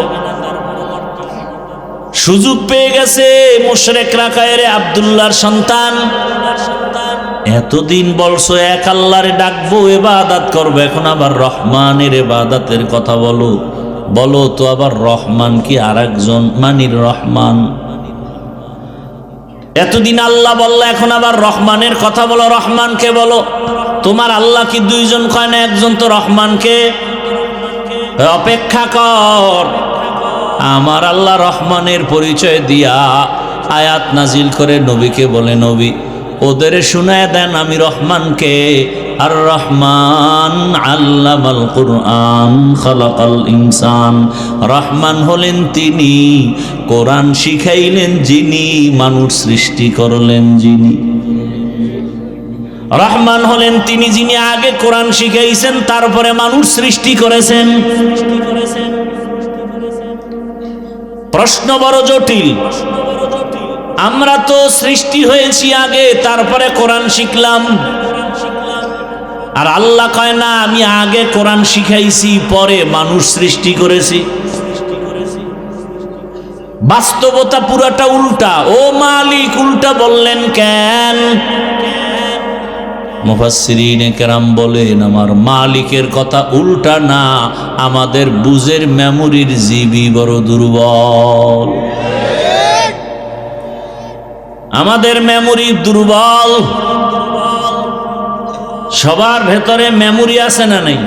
Speaker 1: সুযোগ পেয়ে গেছে মুশরিকরা, কায়রে আব্দুল্লাহর সন্তান, এতদিন বলছো এক আল্লাহরে ডাকবো, ইবাদত করবো, এখন আবার রহমানের ইবাদতের কথা বলো। বলো তো আবার রহমান কি আরেকজন? মানির রহমান। এতদিন আল্লাহ বললো, এখন আবার রহমানের কথা বলো। রহমানকে বলো। তোমার আল্লাহ কি 2 জন কয় না? একজন তো রহমানকে। অপেক্ষা কর, আমার আল্লাহ রহমানের পরিচয় দিয়া আয়াত নাজিল করে নবীকে বলে, নবী ওদের শুনায় দেন আমি রহমানকে। আর রহমান আল্লামাল কুরআন খালাকাল ইনসান। রহমান হলেন তিনি, কোরআন শিখাইলেন যিনি, মানুষ সৃষ্টি করলেন যিনি। রহমান হলেন তিনি যিনি আগে কোরআন শিখাইছেন, তারপরে মানুষ সৃষ্টি করেছেন। প্রশ্ন বড় জটিল। আমরা তো সৃষ্টি হয়েছি আগে, তারপরে কোরআন শিখলাম। আর আল্লাহ কয় না, আমি আগে কোরআন শিখাইছি, পরে মানুষ সৃষ্টি করেছি। বাস্তবতা পুরাটা উল্টা। ও মালিক, উল্টা বললেন কেন? মুফাসসিরিনে কেরাম বলেন, আমার মালিকের কথা উল্টা না, আমাদের বুঝের মেমোরির জিবি বড় দুর্বল। আমাদের মেমোরি দুর্বল। সবার ভেতরে মেমোরি আছে না নাই?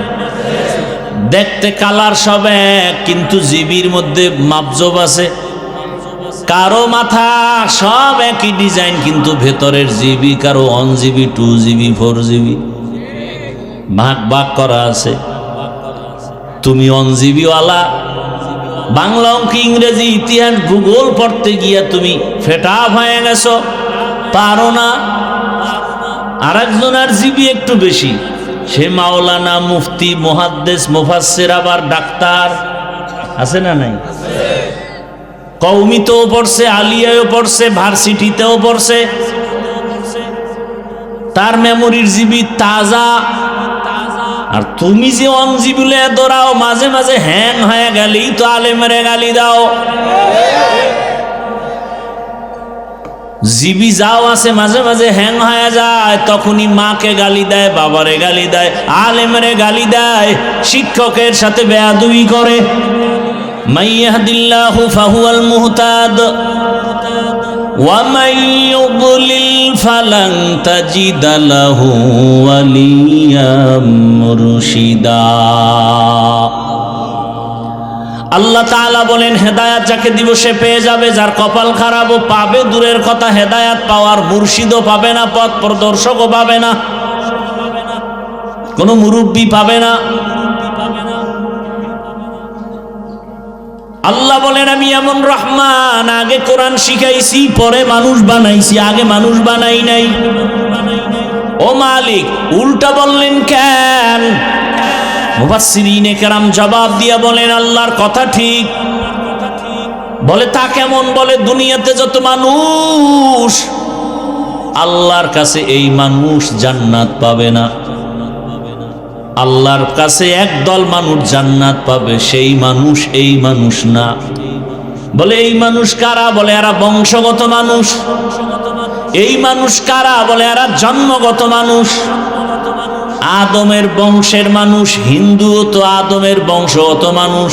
Speaker 1: দেখতে কালার সব এক, কিন্তু জিবির মধ্যে মাপজব আছে। কারো মাথা সব একই ডিজাইন, কিন্তু ভেতরের জিবি কারো 1 GB 2 GB 4 GB ভাগ ভাগ করা আছে। তুমি 1 GB ওয়ালা, বাংলা, অঙ্ক, ইংরেজি, ইতিহাস, ভূগোল পড়তে গিয়া তুমি ফেটা হয়ে গেছো, পারো না। আরেকজনের জিবি একটু বেশি, সে মাওলানা, মুফতি, মুহাদ্দিস, মুফাসসির, আবার ডাক্তার আছে না নাই? কওমিতেও পড়ছে, আলিয়ায়ও পড়ছে, ভার্সিটিতেও পড়ছে। তার মেমোরির জিবি তাজা। আর তুমি যে অনজিবুলে দৌড়াও, মাঝে মাঝে হ্যাং হয়ে গেলি তো আলেমেরে গালি দাও। জিবি যাও আছে মাঝে মাঝে হ্যাং হয়ে যায়, তখনই মাকে গালি দেয়, বাবারে গালি দেয়, আলেমেরে গালি দেয়, শিক্ষকের সাথে বেয়াদবি করে। মাইয়াহদিল্লাহু ফাহুয়াল মুহতাদ ওয়া মান ইউদ্লিল ফালান তাজিদা লাহু ওয়ালিয়াম মুরশিদা। আল্লাহ তাআলা বলেন, হেদায়াত যাকে দিব সে পেয়ে যাবে, যার কপাল খারাপ ও পাবে দূরের কথা, হেদায়াত পাওয়ার মুর্শিদও পাবে না, পথ প্রদর্শকও পাবে না, কোনো মুরব্বী পাবে না। আল্লাহ বলেন, আমি এমন রহমান, আগে কোরআন শিখাইছি পরে মানুষ বানাইছি, আগে মানুষ বানাই নাই। ও মালিক, উল্টা বললেন কেন? মুফাসসিরিনে কেরাম জবাব দিয়া বলেন, আল্লাহর কথা ঠিক। বলে তা কেমন? বলে দুনিয়াতে যত মানুষ, আল্লাহর কাছে এই মানুষ জান্নাত পাবে না। আল্লাহর কাছে একদল মানুষ জান্নাত পাবে, সেই মানুষ এই মানুষ না। বলে এই মানুষ কারা? বলে এরা বংশগত মানুষ। এই মানুষ কারা? বলে এরা জন্মগত মানুষ, আদমের বংশের মানুষ। হিন্দুও তো আদমের বংশগত মানুষ,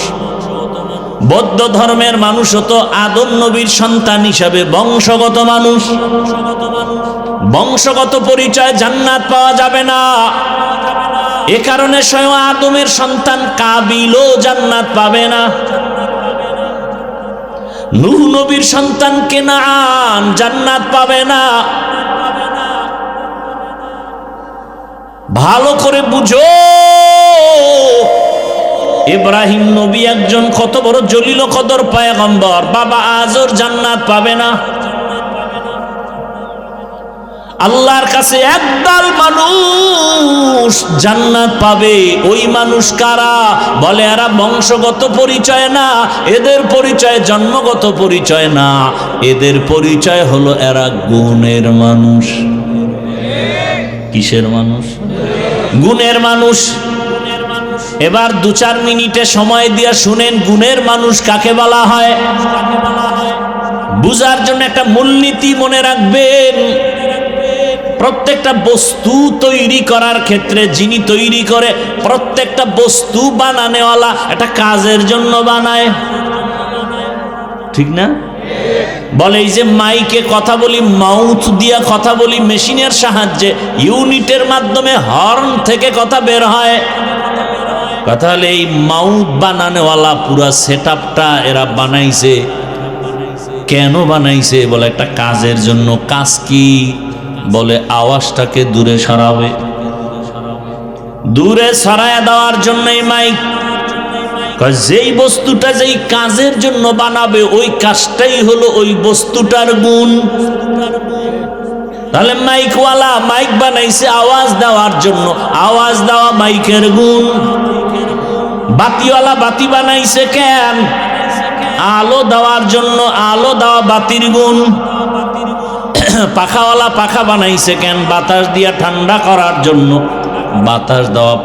Speaker 1: বৌদ্ধ ধর্মের মানুষও তো আদম নবীর সন্তান হিসাবে বংশগত মানুষ। বংশগত পরিচয় জান্নাত পাওয়া যাবে না। এ কারণে স্বয়ং আদমের সন্তান কাবিলও জান্নাত পাবে না। নূহ নবীর সন্তান কেনান জান্নাত পাবে না। ভালো করে বুঝো, ইব্রাহিম নবী একজন কত বড় জলিল কদর পয়গম্বর, বাবা আজর জান্নাত পাবে না। আল্লাহর কাছে একদল মানুষ জান্নাত পাবে। ওই মানুষ কারা? বলে এরা বংশগত পরিচয় না, এদের পরিচয় জন্মগত পরিচয় না, এদের পরিচয় হলো এরা গুণের মানুষ। কিসের মানুষ? গুণের মানুষ। এবার 2-4 মিনিটে সময় দিয়া শুনেন, গুণের মানুষ কাকে বলা হয়। বুঝার জন্য একটা মূলনীতি মনে রাখবেন। প্রত্যেকটা বস্তু তৈরি করার ক্ষেত্রে যিনি তৈরি করে, প্রত্যেকটা বস্তু বানানেওয়ালা একটা কাজের জন্য বানায়, ঠিক না? বলে এই যে মাইকে কথা বলি, মাউথ দিয়া কথা বলি, মেশিনের সাহায্যে, ইউনিটের মাধ্যমে হর্ন থেকে কথা বের হয়। কথা হলে এই মাউথ বানানেওয়ালা পুরা সেটআপটা এরা বানাইছে। কেন বানাইছে? বলে একটা কাজের জন্য। কাজ কি? বলে আওয়াজটাকে দূরে সরাবে, দূরে সরায় দেওয়ার জন্যই মাইক। যেই বস্তুটা যেই কাজের জন্য বানাবে, ওই কাজটাই হলো ওই বস্তুটার গুণ। তাহলে মাইকওয়ালা মাইক বানাইছে আওয়াজ দেওয়ার জন্য, আওয়াজ দেওয়া মাইকের গুণ। বাতিওয়ালা বাতি বানাইছে কেন? আলো দেওয়ার জন্য, আলো দেওয়া বাতির গুণ। পাখাওয়ালা পাখা বানাইছে কেন? বাতাস দিয়া ঠান্ডা করার জন্য, বাতাস দেওয়া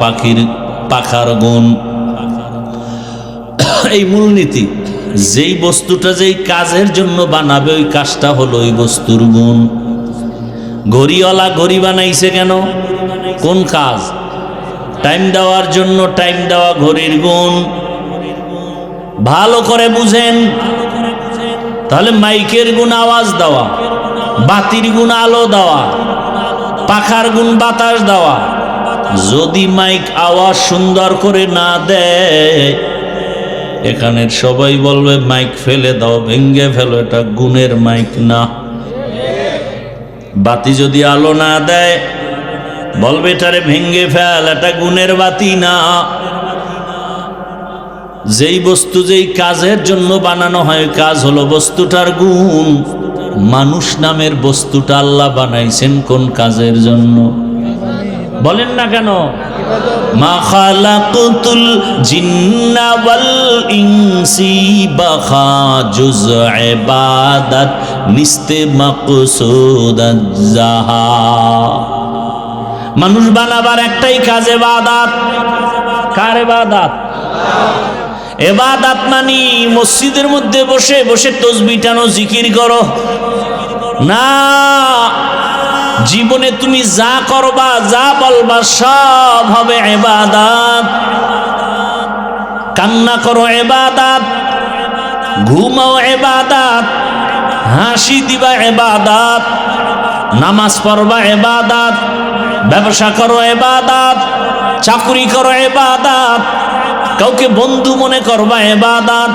Speaker 1: পাখার গুণ। এই মূলনীতি, যেই বস্তুটা যেই কাজের জন্য বানাবে, ওই কাজটা হলো ওই বস্তুর গুণ। ঘড়িওয়ালা ঘড়ি বানাইছে কেন? কোন কাজ? টাইম দেওয়ার জন্য, টাইম দেওয়া ঘড়ির গুণ। ভালো করে বুঝেন। তাহলে মাইকের গুণ আওয়াজ দেওয়া, বাতির গুণ আলো দেওয়া, পাখার গুণ বাতাস দেওয়া। যদি মাইক আওয়াজ সুন্দর করে না দেয়, এখানের সবাই বলবে মাইক ফেলে দাও, ভেঙ্গে ফেলো, এটা গুণের মাইক না। বাতি যদি আলো না দেয়, বলবে এটারে ভেঙ্গে ফেল, এটা গুণের বাতি না। যেই বস্তু যেই কাজের জন্য বানানো হয়, কাজ হলো বস্তুটার গুণ। মানুষ নামের বস্তুটা আল্লাহ বানাইছেন কোন কাজের জন্য? বলেন না কেন? মা খালাকতুল জিন্না ওয়াল ইনসি বাখা জুজ ইবাদত নিস্তে মাকসুদাত জাহা। মানুষ বানাবার একটাই কাজ, ইবাদত। কার ইবাদত? ইবাদত মানি মসজিদের মধ্যে বসে বসে তাসবিহ টানো, জিকির করো না। জীবনে তুমি যা করবা, যা বলবা, সব হবে ইবাদত। কান্না করো ইবাদত, ঘুমাও ইবাদত, হাসি দিবা ইবাদত, নামাজ পড়বা ইবাদত, ব্যবসা করো ইবাদত, চাকরি করো ইবাদত, কাউকে বন্ধু মনে করবা ইবাদত,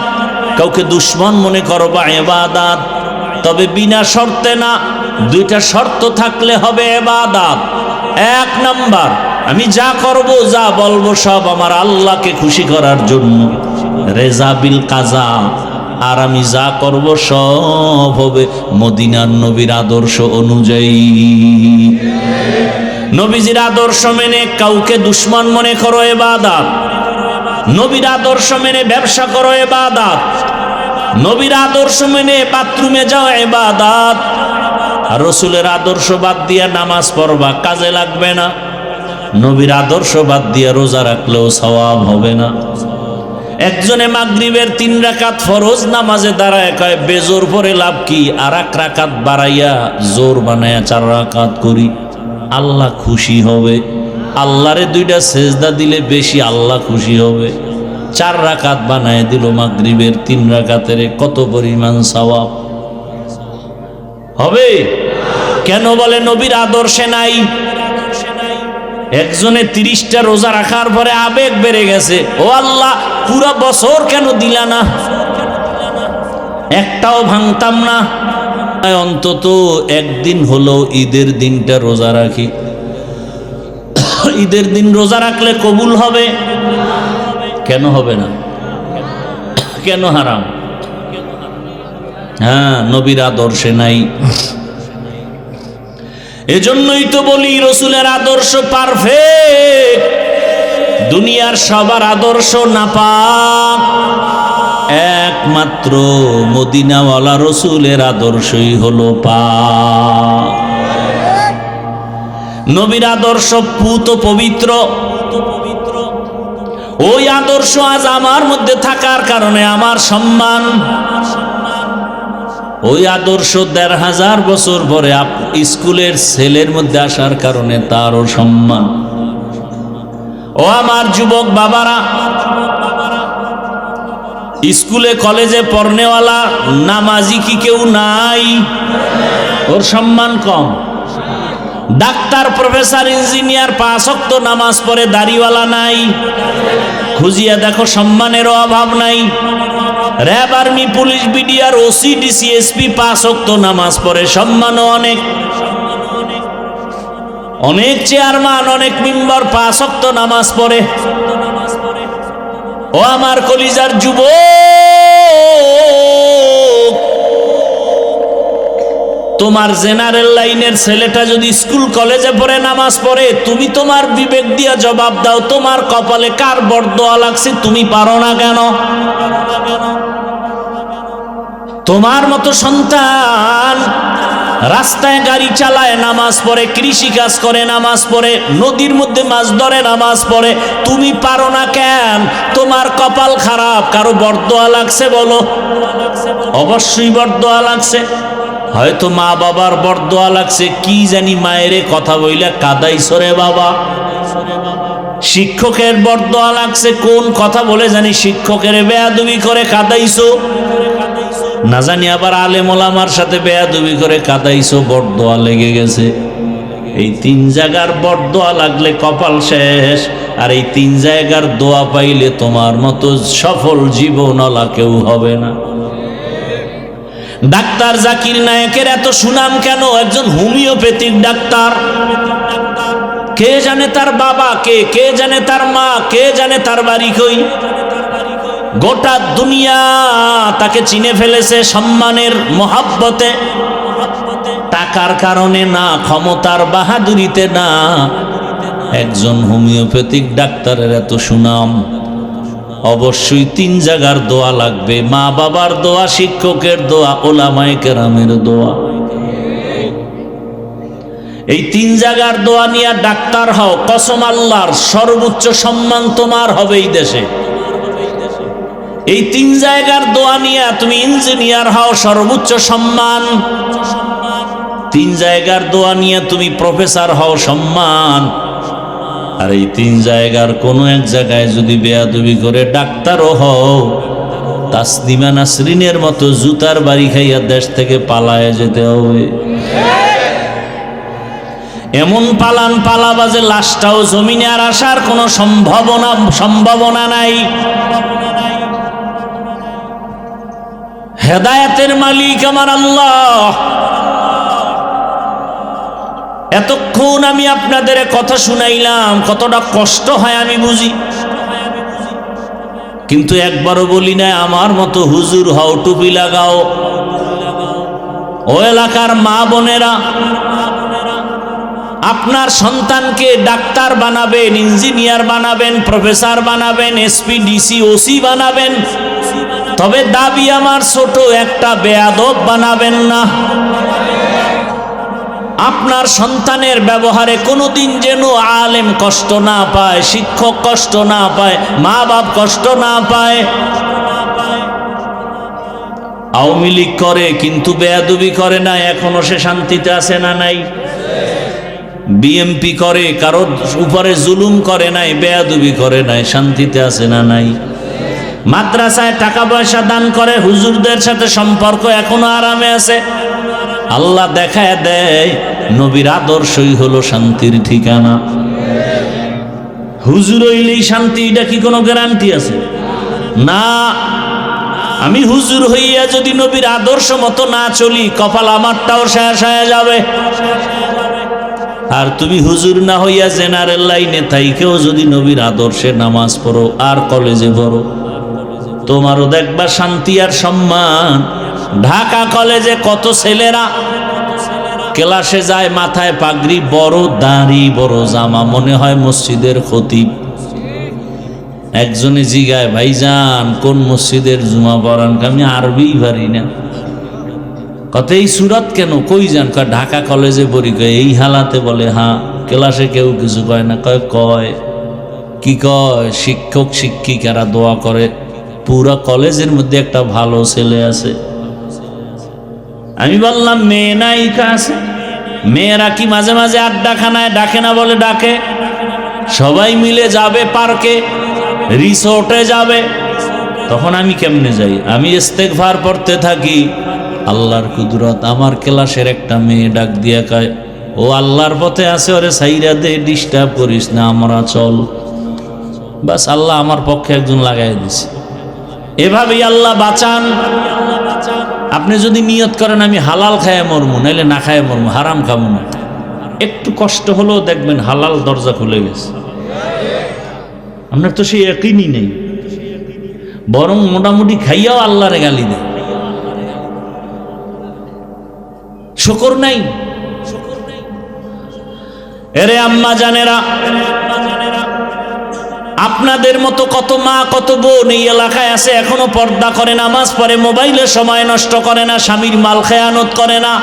Speaker 1: কাউকে দুশ্মন মনে করবা ইবাদত। তবে বিনা শর্তে না, দুইটা শর্ত থাকলে হবে ইবাদত। এক নাম্বার, আমি যা করব, যা বলবো সব আমার আল্লাহকে খুশি করার জন্য, রেজা বিল কাজা। আর আমি যা করব সব হবে মদিনার নবীর আদর্শ অনুযায়ী। নবীজির আদর্শ মেনে কাউকে দুশ্মন মনে করো ইবাদত, নবীর আদর্শ মেনে ব্যবসা করো ইবাদত, নবীর আদর্শ মেনে বাথরুমে যাও ইবাদত। আর রসুলের আদর্শ বাদ দিয়া নামাজ পড়বা, কাজে লাগবে না। নবীর আদর্শ বাদ দিয়া রোজা রাখলেও সওয়াব হবে না। একজনে মাগরিবের 3 রাকাত ফরজ নামাজে দাঁড়ায় কয় বেজোর পরে লাভ কি, আর 1 রাকাত বাড়াইয়া জোর বানায়া 4 রাকাত করি, আল্লাহ খুশি হবে। আল্লাহরে 2টা সেজদা দিলে বেশি আল্লাহ খুশি হবে। 4 রাকাত বানায় দিল মাগরিবের 3 রাকাতের, কত পরিমাণ সওয়াব হবে? কেন বলে নবীর আদর্শে নাই। একজনে 30টা রোজা রাখার পরে আবেগ বেড়ে গেছে, ও আল্লাহ পুরো বছর কেন দিলা না, একটাও ভাঙতাম না, অন্তত একদিন হলো ঈদের দিনটা রোজা রাখি। ঈদের দিন রোজা রাখলে কবুল হবে? কেন হবে না? কেন হারাম? হ্যাঁ, নবীর আদর্শে নাই। এজন্যই তো বলি রসুলের আদর্শ পারফেক্ট, দুনিয়ার সবার আদর্শ নাপাক, একমাত্র মদিনাওয়ালা রসুলের আদর্শই হলো পাক। নবীর আদর্শ পুত পবিত্র, ওই আদর্শ আজ আমার মধ্যে থাকার কারণে আমার সম্মান। ওই আদর্শ 1500 বছর পরে স্কুলের ছেলের মধ্যে আসার কারণে তারও সম্মান। ও আমার যুবক বাবারা, স্কুলে কলেজে পড়নেওয়ালা নামাজি কি কেউ নাই? ওর সম্মান কম। ডাক্তার, প্রফেসর, ইঞ্জিনিয়ার 5 ওয়াক্ত নামাজ পড়ে, দাড়িওয়ালা নাই, খুঁজিয়া দেখো সম্মানেরও অভাব নাই। RAB, army, police, BDR, OC, DC, SP 5 ওয়াক্ত নামাজ পড়ে, সম্মানও অনেক। অনেক চেয়ারম্যান, অনেক মেম্বার 5 ওয়াক্ত নামাজ পড়ে। ও আমার কলিজার যুবক, তোমার জেনারেল লাইনের ছেলেটা যদি স্কুল কলেজে পড়ে নামাজ পড়ে, তুমি তোমার বিবেক দিয়া জবাব দাও, তোমার কপালে কার বরদোয়া লাগছে? তুমি পারো না কেন? তোমার মতো সন্তান রাস্তায় গাড়ি চালায় নামাজ পড়ে, কৃষি কাজ করে নামাজ পড়ে, নদীর মধ্যে মাছ ধরে নামাজ পড়ে, তুমি পারো না কেন? তোমার কপাল খারাপ। কারো বরদোয়া লাগছে বলো? অবশ্যই বরদোয়া লাগছে। হয়তো মা বাবার বরদোয়া লাগছে, কি জানি মায়েরে কথা বইলা কাদাইছো রে বাবা। শিক্ষকের বরদোয়া লাগছে, কোন কথা বলে জানি শিক্ষকের বেয়াদবি করে কাদাইছো, না জানি আবার আলেম ওলামার সাথে বেয়াদবি করে কাদাইছো, বরদোয়া লেগে গেছে। এই 3 জায়গার বরদোয়া লাগলে কপাল শেষ। আর এই 3 জায়গার দোয়া পাইলে তোমার মতো সফল জীবনওয়ালা কেউ হবে না। ডাক্তার জাকির নায়েকের এত সুনাম কেন? একজন হোমিওপ্যাথিক ডাক্তার। কে জানে তার বাবা কে, কে জানে তার মা, কে জানে তার বাড়ি কই। গোটা দুনিয়া তাকে চিনে ফেলেছে সম্মানের মহাব্বতে, টাকার কারণে না, ক্ষমতার বাহাদুরিতে না। একজন হোমিওপ্যাথিক ডাক্তারের এত সুনাম, অবশ্যই 3 জায়গার দোয়া লাগবে। মা বাবার দোয়া, শিক্ষকের দোয়া, ওলামায়ে কেরামের দোয়া। এই 3 জায়গার দোয়া নিয়ে ডাক্তার হও, কসম আল্লাহর, সর্বোচ্চ সম্মান তোমার হবে এই দেশে। এই 3 জায়গার দোয়া নিয়ে তুমি ইঞ্জিনিয়ার হও, সর্বোচ্চ সম্মান। 3 জায়গার দোয়া নিয়ে তুমি প্রফেসর হও, সম্মান। আর এই 3 জায়গার কোনো এক জায়গায় যদি বেয়াদবি করে ডাক্তারও হও, তাসলিমা নাসরিনের মতো জুতার বাড়ি খাইয়া দেশ থেকে পালায়ে যেতে হবে। এমন পালান পালাবা যে লাশটাও জমিনে আর আসার কোনো সম্ভাবনা নাই। হেদায়েতের মালিক আমার আল্লাহ। এতক্ষণ আমি আপনাদের কথা শুনাইলাম, কতটা কষ্ট হয় আমি বুঝি, কিন্তু একবারও বলি না আমার মতো হুজুর হও, টুপি লাগাও। ও এলাকার মা বোনেরা, আপনার সন্তানকে ডাক্তার বানাবেন, ইঞ্জিনিয়ার বানাবেন, প্রফেসর বানাবেন, এসপি, ডিসি, ওসি বানাবেন, তবে দাবি আমার ছোট, একটা বেয়াদব বানাবেন না। আপনার সন্তানের ব্যবহারে কোনোদিন যেন আলেম কষ্ট না পায়, শিক্ষক কষ্ট না পায়, মা বাপ কষ্ট না পায়। আওয়ামী লীগ করে কিন্তু বেয়াদবি করে না, এখনো সে শান্তিতে আছে না নাই? বিএমপি করে, কারোর উপরে জুলুম করে নাই, বেয়াদবি করে নাই, শান্তিতে আছে না নাই? মাদ্রাসায় টাকা পয়সা দান করে, হুজুরদের সাথে সম্পর্ক এখনো আরামে আছে। আল্লাহ দেখায় দেয় নবীর আদর্শই হলো শান্তির ঠিকানা। হুজুর হইলেই শান্তি, এটা কি কোনো গ্যারান্টি আছে? না। আমি হুজুর হইয়া যদি নবীর আদর্শ মতো না চলি, কপাল আমারটাও শেষ হয়ে যাবে। আর তুমি হুজুর না হইয়া জেনারেল লাইনে থাইকেও যদি নবীর আদর্শে নামাজ পড়ো আর কলেজে পড়ো, তোমারও দেখবা শান্তি আর সম্মান। ঢাকা কলেজে কত ছেলেরা ক্লাসে যায়, মাথায় পাগড়ি, বড় দাড়ি, বড় জামা, মনে হয় মসজিদের খতিব। একজনে জিগায়, ভাইজান কোন মসজিদের জুমা পড়ান? আমি আরবি পারি না। কত এই সুরত কেন? কই যান? কয় ঢাকা কলেজে পড়ি। কয় এই হালাতে? বলে হ্যাঁ। ক্লাসে কেউ কিছু কয় না? কয় কি কয়? শিক্ষক শিক্ষিকারা দোয়া করে পুরা কলেজের মধ্যে একটা ভালো ছেলে আছে। আমি বললাম মেয়ে নায়িকা আছে? মেয়েরা কি মাঝে মাঝে আড্ডাখানায় ডাকে না? বলে ডাকে। সবাই মিলে যাবে পার্কে, রিসোর্টে যাবে। তখন আমি কেমনে যাই? আমি ইস্তেগফার পড়তে থাকি, আল্লাহর কুদরত। আমার ক্লাসের একটা মেয়ে ডাক দিয়া কয়, ও আল্লাহর পথে আছে, ওরে সাইরা দে, ডিস্টার্ব করিস না, আমরা চল। বাস আল্লাহ আমার পক্ষে একজন লাগাই দিছে। এভাবেই আল্লাহ বাঁচান। আপনি যদি নিয়ত করেন আমি হালাল খায় মরমু, নাইলে না খায় মরমু, হারাম খাবো না, একটু কষ্ট হলেও দেখবেন হালাল দরজা খুলে গেছে। আপনার তো সেই একইনি নেই, বরং মোটামুটি খাইয়াও আল্লাহরে গালি দেয়। শুকর নাই। এরে আম্মা জানেরা, আপনাদের মতো কত মা কত বোন এই এলাকায় আছে, এখনো পর্দা করে, নামাজ পড়ে, মোবাইলে সময় নষ্ট করে না, স্বামীর মাল খেয়ানত করে না।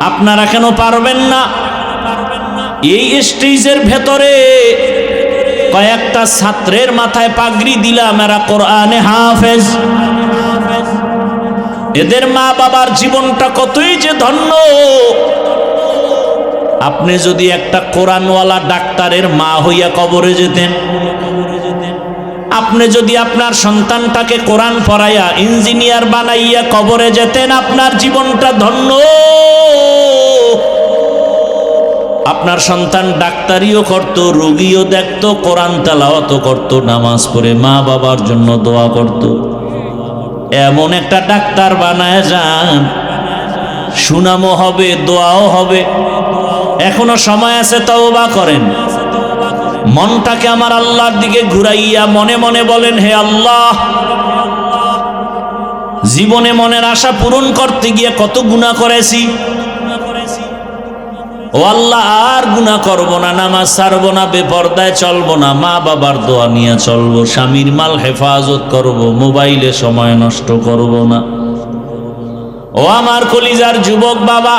Speaker 1: আপনারা কেন পারবেন না? এই স্টেজের ভেতরে কয়েকটা ছাত্রের মাথায় পাগড়ি দিলাম, এরা কোরআনে হাফেজ। এদের মা বাবার জীবনটা কতই যে ধন্য। আপনি যদি একটা কোরআনওয়ালা ডাক্তারের মা হইয়া কবরে যেতেন, আপনি যদি আপনার সন্তানটাকে কোরআন পড়াইয়া ইঞ্জিনিয়ার বানাইয়া কবরে যেতেন, আপনার জীবনটা ধন্য। আপনার সন্তান ডাক্তারিও করত, রোগীও দেখত, কোরআন তেলাওয়াতও করত, নামাজ পড়ে মা বাবার জন্য দোয়া করত। এমন একটা ডাক্তার বানায় যান, সুনামও হবে, দোয়াও হবে। এখনো সময় আছে, তওবা করেন। মনটাকে আমার আল্লাহর দিকে ঘুরাইয়া মনে মনে বলেন, হে আল্লাহ, জীবনে মনের আশা পূরণ করতে গিয়ে কত গুনাহ করেছি, ও আল্লাহ আর গুনাহ করব না, নামাজ ছাড়ব না, বেপরদায় চলবো না, মা বাবার দোয়া নিয়ে চলবো, স্বামীর মাল হেফাজত করব, মোবাইলে সময় নষ্ট করব না। ও আমার কলিজার যুবক বাবা,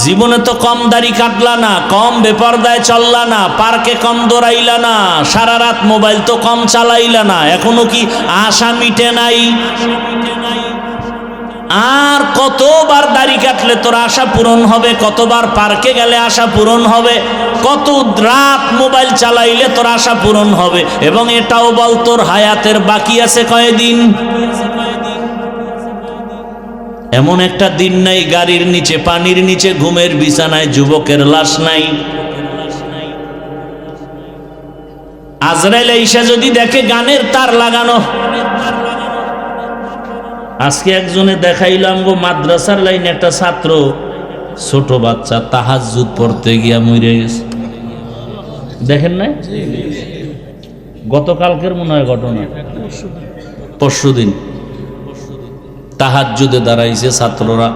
Speaker 1: জীবনে তো কম দাড়ি কাটলা না, কম বেপরদায় চললা না, পার্কে কম দৌড়াইলা না, সারা রাত মোবাইল তো কম চালাইলা না, এখনো কি আশা মিটে নাই? আর কতবার দাড়ি কাটলে তোর আশা পূরণ হবে? কতবার পার্কে গেলে আশা পূরণ হবে? কত রাত মোবাইল চালাইলে তোর আশা পূরণ হবে? এবং এটাও বল, তোর হায়াতের বাকি আছে কয়দিন? এমন একটা দিন নাই গাড়ির নিচে, পানির নিচে, ঘুমের বিছানায় যুবকের লাশ নাই। আজরাইল ঈশা যদি দেখে গানের তার লাগানো। আজকে একজনে দেখাইলাম গো, মাদ্রাসার লাইনে একটা ছাত্র, ছোট বাচ্চা, তাহাজ্জুদ পড়তে গিয়া মরে গেছে। দেখেন নাই? গতকালকের মনে হয় ঘটনা, পরশুদিন তাহাজ্জুদে দাঁড়াইছে ছাত্ররা,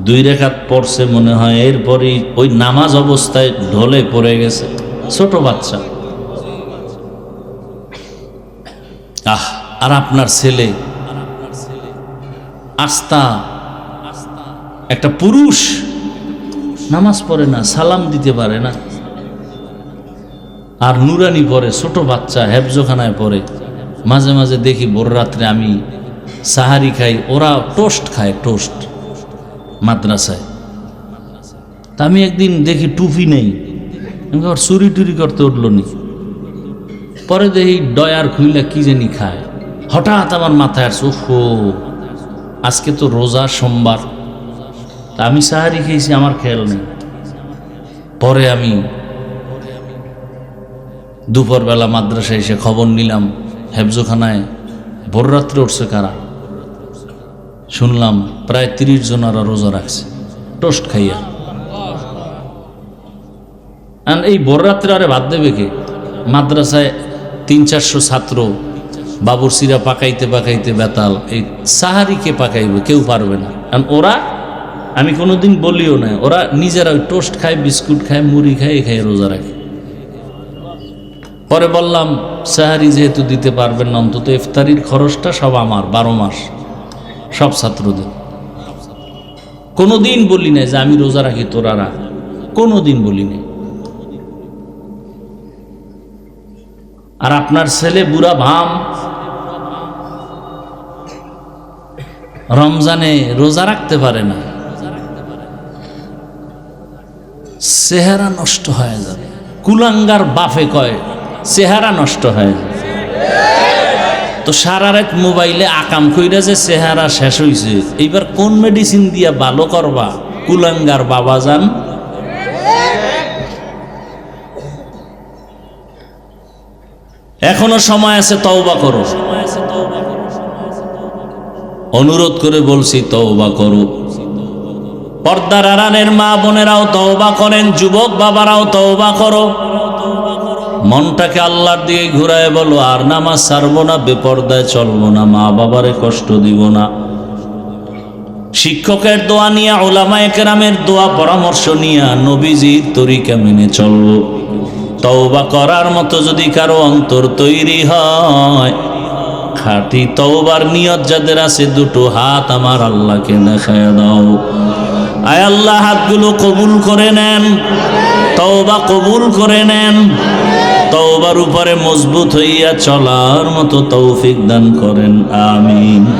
Speaker 1: 2 রাকাত পড়ছে মনে হয়, এরপরই ওই নামাজ অবস্থায় ঢলে পড়ে গেছে, ছোট বাচ্চা। আর আপনার ছেলে আস্তা একটা পুরুষ, নামাজ পড়ে না, সালাম দিতে পারে না, আর নুরানি পড়ে, ছোট বাচ্চা, হেফজোখানায় পড়ে। মাঝে মাঝে দেখি ভোর রাত্রে আমি সাহারি খাই, ওরা টোস্ট খায়, টোস্ট মাদ্রাসায়। তা আমি একদিন দেখি টুপি নেই, চুরি টুরি করতে উঠলো নি, পরে দেখি ডয়ার খুইলা কি জানি খায়। হঠাৎ আমার মাথায় আসছে, ওহো আজকে তো রোজা, সোমবার। তা আমি সাহারি খেয়েছি, আমার খেয়াল নেই। পরে আমি দুপুরবেলা মাদ্রাসায় এসে খবর নিলাম, হেফজোখানায় ভোর রাত্রে উঠছে কারা। শুনলাম প্রায় 30 জন আর রোজা রাখছে টোস্ট খাইয়া। এই ভোর রাত্রে আরে ভাত দেবে কে? মাদ্রাসায় 300-400 ছাত্র, বাবুরসিরা পাকাইতে পাকাইতে বেতাল, এই সাহারি কে পাকাইবে? কেউ পারবে না। কারণ ওরা, আমি কোনোদিন বলিও না, ওরা নিজেরা ওই টোস্ট খায়, বিস্কুট খায়, মুড়ি খায়, এই খায় রোজা রাখে। পরে বললাম সাহারি যেহেতু দিতে পারবেন না, অন্তত ইফতারির খরচটা সব আমার, 12 মাস সব ছাত্রদের। কোনোদিন বলি নাই যে আমি রোজা রাখি তোরা রাখ, কোনোদিন বলি নাই। আর আপনার ছেলে বুড়া ভাম, রমজানে রোজা রাখতে পারে না, চেহারা নষ্ট হয়ে যাবে। কুলাঙ্গার বাপে কয় চেহারা নষ্ট হয়ে যাবে। তো সারা রাত মোবাইলে আকাম কইরা যে চেহারা শেষ হইছে, এইবার কোন মেডিসিন দিয়া ভালো করবা? কুলাঙ্গার বাবা যান। এখনো সময় আছে, তওবা করো। অনুরোধ করে বলছি, তওবা করো। পর্দার আড়ালের মা বোনেরাও তওবা করেন, যুবক বাবারাও তওবা করো। মনটাকে আল্লাহর দিকে ঘুরায় বলো, আর নামাজ ছাড়বো না, বেপরদায় চলবো না, মা বাবারে কষ্ট দিব না। শিক্ষকের দোয়া নিয়ে, উলামায়ে কেরামের দোয়া পরামর্শ নিয়ে নবীজির তরিকা মেনে চলবো। তওবা করার মতো যদি কারো অন্তর তৈরি হয়, খাঁটি তওবার নিয়ত যাদের আছে, 2 হাত আমার আল্লাহকে দেখায় দাও। আয় আল্লাহ, হাতগুলো কবুল করে নেন, তওবা কবুল করে নেন। তওবার উপরে মজবুত হইয়া চলার মতো তৌফিক দান করেন, আমিন।